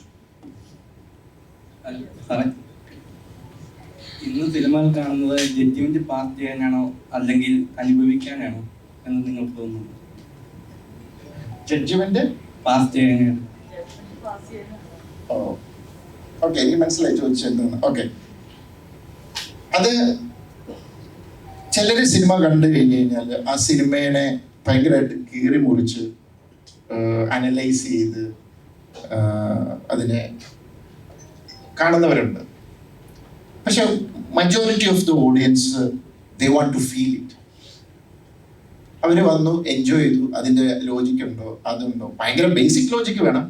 S12: ഇന്ന് സിനിമകൾ കാണുന്നത് ജഡ്ജ്മെന്റ് പാസ് ചെയ്യാനാണോ അല്ലെങ്കിൽ അനുഭവിക്കാനാണോ എന്ന് നിങ്ങൾക്ക് തോന്നുന്നു?
S1: ജഡ്ജ്മെന്റ്
S12: പാസ് ചെയ്യാനാണ്.
S1: ഓക്കെ, എനിക്ക് മനസ്സിലായി ചോദിച്ചെന്താണ്. ഓക്കെ, അത് ചിലര് സിനിമ കണ്ടു കഴിഞ്ഞു കഴിഞ്ഞാൽ ആ സിനിമയെ ഭയങ്കരമായിട്ട് കീറി മുറിച്ച് അനലൈസ് ചെയ്ത് അതിനെ കാണുന്നവരുണ്ട്. പക്ഷെ majority of the audience they want to feel it. അവർ വന്നു എൻജോയ് ചെയ്തു. അതിൻ്റെ ലോജിക്ക് ഉണ്ടോ അതുണ്ടോ, ഭയങ്കര ബേസിക് ലോജിക്ക് വേണം.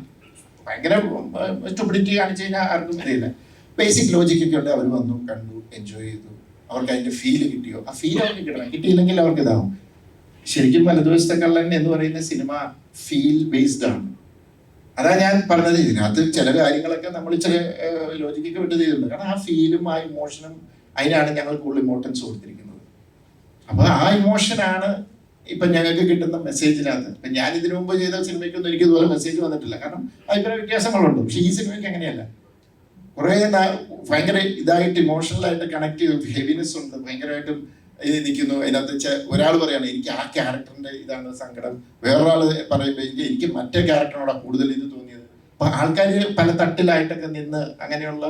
S1: ഭയങ്കര സ്റ്റുപ്പിഡിറ്റി കാണിച്ചു കഴിഞ്ഞാൽ ആർക്കും അറിയില്ല. ബേസിക് ലോജിക്കൊക്കെ ഉണ്ട്. അവർ വന്നു കണ്ടു എൻജോയ് ചെയ്തു. അവർക്ക് അതിൻ്റെ ഫീല് കിട്ടിയോ, ആ ഫീൽ അവർക്ക് കിട്ടണം. കിട്ടിയില്ലെങ്കിൽ അവർക്ക് ഇതാവും. ശരിക്കും വലതുവശത്തെ കള്ളൻ എന്ന് പറയുന്ന സിനിമ ഫീൽ ബേസ്ഡ് ആണ്. അതാ ഞാൻ പറഞ്ഞത്. ഇതിനകത്ത് ചില കാര്യങ്ങളൊക്കെ നമ്മൾ ചില ലോജിക്കൊക്കെ വിട്ട് ചെയ്തിട്ടുണ്ട്. കാരണം ആ ഫീലും ആ ഇമോഷനും അതിനാണ് ഞങ്ങൾ കൂടുതൽ ഇമ്പോർട്ടൻസ് കൊടുത്തിരിക്കുന്നത്. അപ്പോൾ ആ ഇമോഷനാണ് ഇപ്പം ഞങ്ങൾക്ക് കിട്ടുന്ന മെസ്സേജിനകത്ത്. ഇപ്പം ഞാൻ ഇതിനു മുമ്പ് ചെയ്ത സിനിമയ്ക്കൊന്നും എനിക്ക് ഇതുപോലെ മെസ്സേജ് വന്നിട്ടില്ല. കാരണം അഭിപ്രായ വ്യത്യാസങ്ങളുണ്ട്. പക്ഷെ ഈ സിനിമയ്ക്ക് അങ്ങനെയല്ല. കുറേ ഭയങ്കര ഇതായിട്ട് ഇമോഷണലായിട്ട് കണക്ട് ചെയ്തു. ഹെവിനെസ് ഉണ്ട്, ഭയങ്കരമായിട്ടും ഇത് നിൽക്കുന്നു. അതിനകത്ത് ഒരാൾ പറയാണ് എനിക്ക് ആ ക്യാരക്ടറിന്റെ ഇതാണ് സങ്കടം, വേറൊരാൾ പറയുമ്പോൾ എനിക്ക് മറ്റേ ക്യാരക്ടറിനോടാണ് കൂടുതൽ ഇത് തോന്നിയത്. അപ്പൊ ആൾക്കാർ പല തട്ടിലായിട്ടൊക്കെ നിന്ന് അങ്ങനെയുള്ള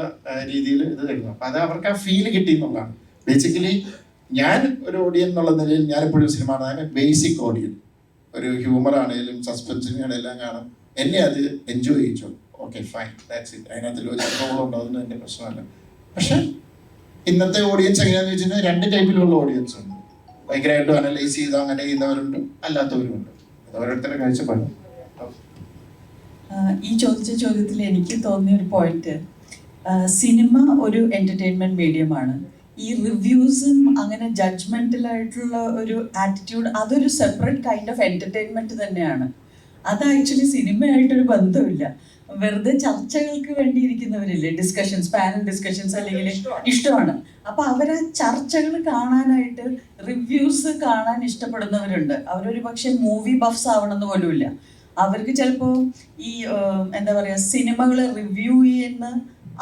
S1: രീതിയിൽ ഇത് തരുന്നു. അപ്പൊ അത് അവർക്ക് ആ ഫീല് കിട്ടി എന്നുള്ളതാണ്. ബേസിക്കലി ഞാൻ ഒരു ഓഡിയൻ എന്നുള്ള നിലയിൽ ഞാനെപ്പോഴും സിനിമ കാണാൻ ബേസിക് ഓഡിയൻ. ഒരു ഹ്യൂമർ ആണെങ്കിലും സസ്പെൻസിനെല്ലാം കാണും. എന്നെ അത് എൻജോയ് ചെയ്യിച്ചു. Okay fine, that's it. അതിനകത്ത് ലോജിക്കുകളോ അതൊന്നും എൻ്റെ പ്രശ്നമല്ല. പക്ഷെ ഇന്നത്തെ ഓഡിയൻസ് എങ്ങനെയാന്ന് വെച്ചാൽ 2 ടൈപ്പിലുള്ള ഓഡിയൻസ് ഉണ്ട്. ഭയങ്കരമായിട്ടും അനലൈസ് ചെയ്ത് അങ്ങനെ ചെയ്യുന്നവരുണ്ട്, അല്ലാത്തവരുമുണ്ട്. അത് ഓരോരുത്തരുടെ കാഴ്ചപ്പാട്.
S6: ഈ ചോദിച്ച ചോദ്യത്തിൽ എനിക്ക് തോന്നിയ ഒരു പോയിന്റ്, സിനിമ ഒരു എന്റർടൈൻമെന്റ് മീഡിയമാണ്. ഈ റിവ്യൂസും അങ്ങനെ ജഡ്ജ്മെന്റലായിട്ടുള്ള ഒരു ആറ്റിറ്റ്യൂഡ് അതൊരു സെപ്പറേറ്റ് കൈൻഡ് ഓഫ് എൻ്റർടൈൻമെൻറ്റ് തന്നെയാണ്. അത് ആക്ച്വലി സിനിമയായിട്ടൊരു ബന്ധമില്ല. വെറുതെ ചർച്ചകൾക്ക് വേണ്ടി ഇരിക്കുന്നവരില്ലേ, ഡിസ്കഷൻസ്, പാനൽ ഡിസ്കഷൻസ് അല്ലെങ്കിൽ ഇഷ്ടമാണ്. അപ്പോൾ അവർ ആ ചർച്ചകൾ കാണാനായിട്ട് റിവ്യൂസ് കാണാൻ ഇഷ്ടപ്പെടുന്നവരുണ്ട്. അവരൊരു പക്ഷേ മൂവി ബഫ്സ് ആവണമെന്ന് പോലുമില്ല. അവർക്ക് ചിലപ്പോൾ ഈ എന്താ പറയുക, സിനിമകൾ റിവ്യൂ ചെയ്യുന്ന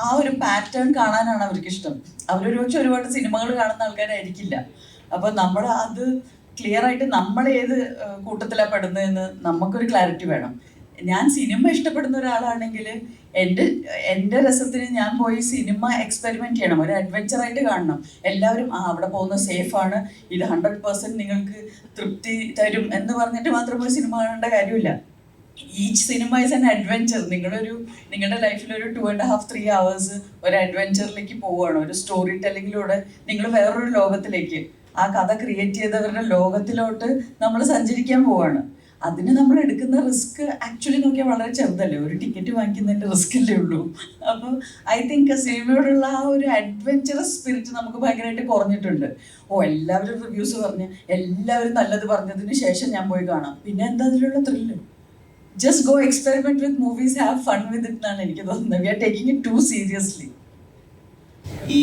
S6: ആ ഒരു പാറ്റേൺ കാണാനാണ് അവർക്ക് ഇഷ്ടം. അവരൊരു പക്ഷെ ഒരുപാട് സിനിമകൾ കാണുന്ന ആൾക്കാരായിരിക്കില്ല. അപ്പോൾ നമ്മൾ അത് ക്ലിയർ ആയിട്ട് നമ്മൾ ഏത് കൂട്ടത്തിലാണ് പെടുന്നതെന്ന് നമുക്കൊരു ക്ലാരിറ്റി വേണം. ഞാൻ സിനിമ ഇഷ്ടപ്പെടുന്ന ഒരാളാണെങ്കിൽ എൻ്റെ രസത്തിന് ഞാൻ പോയി സിനിമ എക്സ്പെരിമെൻറ്റ് ചെയ്യണം, ഒരു അഡ്വഞ്ചറായിട്ട് കാണണം. എല്ലാവരും അവിടെ പോകുന്നത് സേഫാണ്, ഇത് 100% നിങ്ങൾക്ക് തൃപ്തി തരും എന്ന് പറഞ്ഞിട്ട് മാത്രം പോയി സിനിമ കാണേണ്ട കാര്യമില്ല. Each cinema is an adventure. നിങ്ങളുടെ ലൈഫിലൊരു 2.5-3 hours ഒരു അഡ്വഞ്ചറിലേക്ക് പോവുകയാണ്. ഒരു സ്റ്റോറി ടെല്ലിങ്ങിലൂടെ നിങ്ങൾ വേറൊരു ലോകത്തിലേക്ക്, ആ കഥ ക്രിയേറ്റ് ചെയ്തവരുടെ ലോകത്തിലോട്ട് നമ്മൾ സഞ്ചരിക്കാൻ പോവാണ്. അതിന് നമ്മൾ എടുക്കുന്ന റിസ്ക് ആക്ച്വലി നോക്കിയാൽ വളരെ ചെറുതല്ലേ, ഒരു ടിക്കറ്റ് വാങ്ങിക്കുന്നതിൻ്റെ റിസ്ക് അല്ലേ ഉള്ളൂ. അപ്പോൾ ഐ തിങ്ക് സിനിമയോടുള്ള ആ ഒരു അഡ്വഞ്ചറസ് സ്പിരിറ്റ് നമുക്ക് ഭയങ്കരമായിട്ട് കുറഞ്ഞിട്ടുണ്ട്. എല്ലാവരും റിവ്യൂസ് പറഞ്ഞ് എല്ലാവരും നല്ലത് പറഞ്ഞതിന് ശേഷം ഞാൻ പോയി കാണാം, പിന്നെ എന്താ അതിലുള്ള thrill? Just go experiment with movies, have fun with it എന്നാണ് എനിക്ക് തോന്നുന്നത്. We are taking it too seriously.
S12: ഈ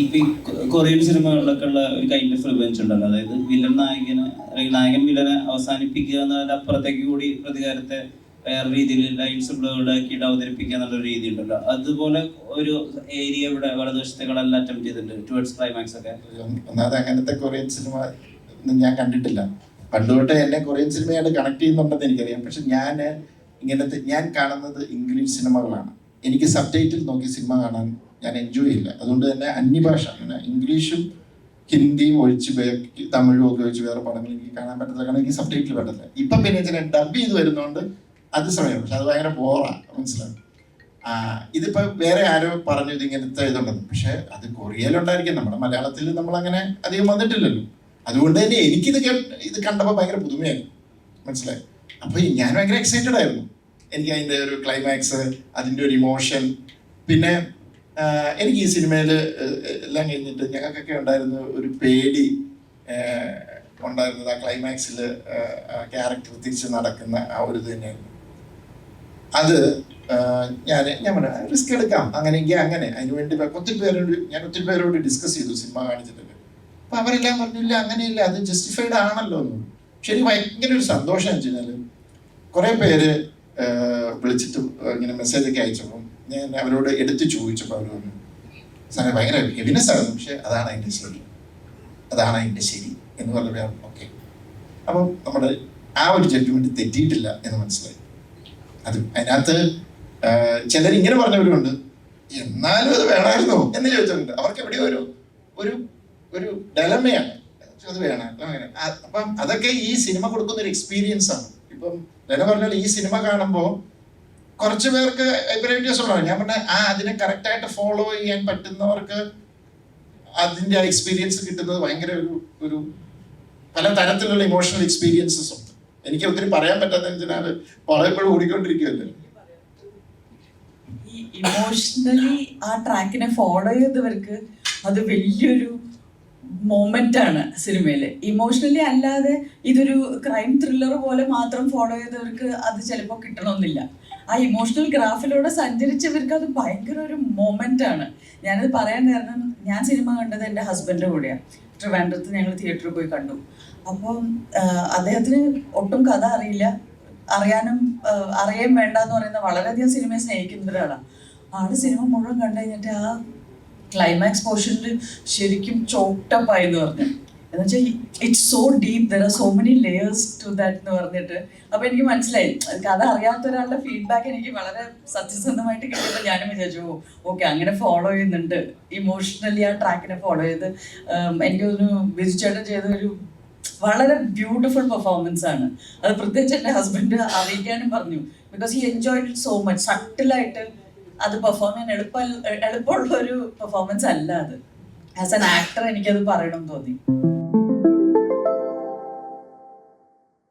S12: കൊറിയൻ സിനിമകളിലൊക്കെ ഉള്ള ഒരു കൈൻഡ് ഓഫ് റിവെഞ്ച് ഉണ്ടല്ലോ, അതായത് വില്ലൻ നായകന് അല്ലെങ്കിൽ നായകൻ വില്ലനെ അവസാനിപ്പിക്കുക എന്നതിന്റെ അപ്പുറത്തേക്ക് കൂടി പ്രതികാരത്തെ വേറെ രീതിയിൽ ലൈൻസ് ബ്ലോഡാക്കിയിട്ട് അവതരിപ്പിക്കുക എന്നുള്ള രീതി ഉണ്ടല്ലോ, അതുപോലെ ഒരു ഏരിയ ഇവിടെ വലതുവശത്തേക്കെല്ലാം അറ്റംപ്റ്റ് ചെയ്തിട്ടുണ്ട് ടുവേർഡ്സ് ക്ലൈമാക്സ് ഒക്കെ.
S1: ഒന്നാമത് അങ്ങനത്തെ കൊറിയൻ സിനിമ ഒന്നും ഞാൻ കണ്ടിട്ടില്ല. പണ്ടുതൊട്ടേ എന്നെ കൊറിയൻ സിനിമയായിട്ട് കണക്ട് ചെയ്യുന്നുണ്ടെന്ന് എനിക്കറിയാം. പക്ഷെ ഞാൻ കാണുന്നത് ഇംഗ്ലീഷ് സിനിമകളാണ്. എനിക്ക് സബ് ടൈറ്റിൽ നോക്കി സിനിമ കാണാൻ ഞാൻ എൻജോയ് ചെയ്യില്ല. അതുകൊണ്ട് തന്നെ അന്യഭാഷ, അങ്ങനെ ഇംഗ്ലീഷും ഹിന്ദിയും ഒഴിച്ച് തമിഴും ഒക്കെ ഒഴിച്ച് വേറെ പടങ്ങൾ എനിക്ക് കാണാൻ പറ്റത്തില്ല. കാരണം എനിക്ക് സബ് ടൈറ്റിൽ പറ്റത്തില്ല. ഇപ്പം പിന്നെ ഇതിനെ ഡബ് ചെയ്ത് വരുന്നതുകൊണ്ട് അത് സമയം, പക്ഷെ അത് ഭയങ്കര ബോറാണ്, മനസ്സിലാവും. ഇതിപ്പോൾ വേറെ ആരോ പറഞ്ഞു ഇത് ഇങ്ങനത്തെ ഇതുണ്ടെന്ന്, പക്ഷെ അത് കൊറിയയിലുണ്ടായിരിക്കും. നമ്മുടെ മലയാളത്തിൽ നമ്മളങ്ങനെ അധികം വന്നിട്ടില്ലല്ലോ. അതുകൊണ്ട് തന്നെ ഇത് കണ്ടപ്പോൾ ഭയങ്കര പുതുമയായിരുന്നു, മനസ്സിലായി. അപ്പോൾ ഞാൻ ഭയങ്കര എക്സൈറ്റഡ് ആയിരുന്നു. എനിക്ക് അതിൻ്റെ ഒരു ക്ലൈമാക്സ്, അതിൻ്റെ ഒരു ഇമോഷൻ. പിന്നെ എനിക്ക് ഈ സിനിമയിൽ എല്ലാം കഴിഞ്ഞിട്ട് ഞങ്ങൾക്കൊക്കെ ഉണ്ടായിരുന്ന ഒരു പേടി ഉണ്ടായിരുന്നത് ആ ക്ലൈമാക്സിൽ ക്യാരക്ടർ തിരിച്ച് നടക്കുന്ന ആ ഒരു ഇത് തന്നെയായിരുന്നു. അത് ഞാൻ പറഞ്ഞു റിസ്ക് എടുക്കാം, അങ്ങനെയെങ്കിൽ അങ്ങനെ. അതിനുവേണ്ടി ഒത്തിരി പേരോട് ഡിസ്കസ് ചെയ്തു സിനിമ കാണിച്ചിട്ടുണ്ട്. അപ്പോൾ അവരെല്ലാം പറഞ്ഞില്ല അങ്ങനെയില്ല, അത് ജസ്റ്റിഫൈഡ് ആണല്ലോ എന്ന്. പക്ഷെ എനിക്ക് ഭയങ്കര ഒരു സന്തോഷം എന്ന് വെച്ച് കഴിഞ്ഞാൽ കുറേ പേര് വിളിച്ചിട്ട് ഇങ്ങനെ മെസ്സേജൊക്കെ അയച്ചപ്പോൾ ഞാൻ അവരോട് എടുത്ത് ചോദിച്ചപ്പോൾ അവർ പറഞ്ഞു സാറേ ഭയങ്കര ഹെവിനെസ് ആയിരുന്നു, പക്ഷെ അതാണ് അതിൻ്റെ ശരി എന്ന് പറഞ്ഞപ്പോൾ ഓക്കെ. അപ്പം നമ്മുടെ ആ ഒരു ജഡ്ജ്മെൻറ്റ് തെറ്റിയിട്ടില്ല എന്ന് മനസ്സിലായി. അത് അതിനകത്ത് ചിലരിങ്ങനെ പറഞ്ഞവരുണ്ട്, എന്നാലും അത് വേണമായിരുന്നോ എന്ന് ചോദിച്ചിട്ടുണ്ട്. അവർക്ക് എവിടെയോ ഒരു ഡെലമയാണ്, അത് വേണം അങ്ങനെ. അപ്പം അതൊക്കെ ഈ സിനിമ കൊടുക്കുന്ന ഒരു എക്സ്പീരിയൻസ് ആണ്. ഇപ്പം ഞാൻ പറഞ്ഞാൽ ഈ സിനിമ കാണുമ്പോൾ കുറച്ച് പേർക്ക് അഭിപ്രായ വ്യത്യാസമുള്ളതാണ്. ഞാൻ പറഞ്ഞ അതിനെ കറക്റ്റായിട്ട് ഫോളോ ചെയ്യാൻ പറ്റുന്നവർക്ക് അതിൻ്റെ ആ എക്സ്പീരിയൻസ് കിട്ടുന്നത് ഭയങ്കര ഒരു പല തരത്തിലുള്ള ഇമോഷണൽ എക്സ്പീരിയൻസസ് ഉണ്ട്. എനിക്ക് ഒത്തിരി പറയാൻ പറ്റാത്തതിനാൽ പറയുമ്പോഴും ഓടിക്കൊണ്ടിരിക്കുകയല്ലേ.
S6: ഈ ഇമോഷണലി ആ ട്രാക്കിനെ ഫോളോ ചെയ്തവർക്ക് അത് വലിയൊരു മൊമെന്റ് ആണ് സിനിമയിൽ. ഇമോഷണലി അല്ലാതെ ഇതൊരു ക്രൈം ത്രില്ലർ പോലെ മാത്രം ഫോളോ ചെയ്തവർക്ക് അത് ചിലപ്പോൾ കിട്ടണമെന്നില്ല. ആ ഇമോഷണൽ ഗ്രാഫിലൂടെ സഞ്ചരിച്ചവർക്ക് അത് ഭയങ്കര ഒരു മൊമെന്റ് ആണ്. ഞാനത് പറയാൻ കാരണം, ഞാൻ സിനിമ കണ്ടത് എൻ്റെ ഹസ്ബൻഡിൻ്റെ കൂടെയാണ്. ട്രിവാൻഡ്രത്ത് ഞങ്ങൾ തിയേറ്ററിൽ പോയി കണ്ടു. അപ്പം അദ്ദേഹത്തിന് ഒട്ടും കഥ അറിയാൻ വേണ്ട എന്ന് പറയുന്ന വളരെയധികം സിനിമയെ സ്നേഹിക്കുന്ന ഒരാളാണ്. ആള് സിനിമ മുഴുവൻ കണ്ടു കഴിഞ്ഞിട്ട് ആ ക്ലൈമാക്സ് പോർഷനിൽ ശരിക്കും ചോക്ടപ്പായി എന്ന് പറഞ്ഞു. എന്ന് വെച്ചാൽ it's so deep, there are so many layers to that എന്ന് പറഞ്ഞിട്ട്. അപ്പോൾ എനിക്ക് മനസ്സിലായി കഥ അറിയാത്ത ഒരാളുടെ ഫീഡ്ബാക്ക് എനിക്ക് വളരെ സത്യസന്ധമായിട്ട് കിട്ടിയപ്പോൾ ഞാനും വിചാരിച്ചു ഓക്കെ അങ്ങനെ ഫോളോ ചെയ്യുന്നുണ്ട്, ഇമോഷണലി ആ ട്രാക്കിനെ ഫോളോ ചെയ്ത്. എനിക്ക് തോന്നുന്നു ബിജു ചേട്ടൻ ചെയ്തൊരു വളരെ ബ്യൂട്ടിഫുൾ പെർഫോമൻസ് ആണ്. അത് പ്രത്യേകിച്ച് എൻ്റെ ഹസ്ബൻഡ് അറിയിക്കാനും പറഞ്ഞു. Because he enjoyed it so much. സട്ടിലായിട്ട് അത് പെർഫോം ചെയ്യാൻ എളുപ്പമുള്ള ഒരു പെർഫോമൻസ് അല്ല അത്. ആസ് ആൻ ആക്ടർ എനിക്കത് പറയണമെന്ന് തോന്നി.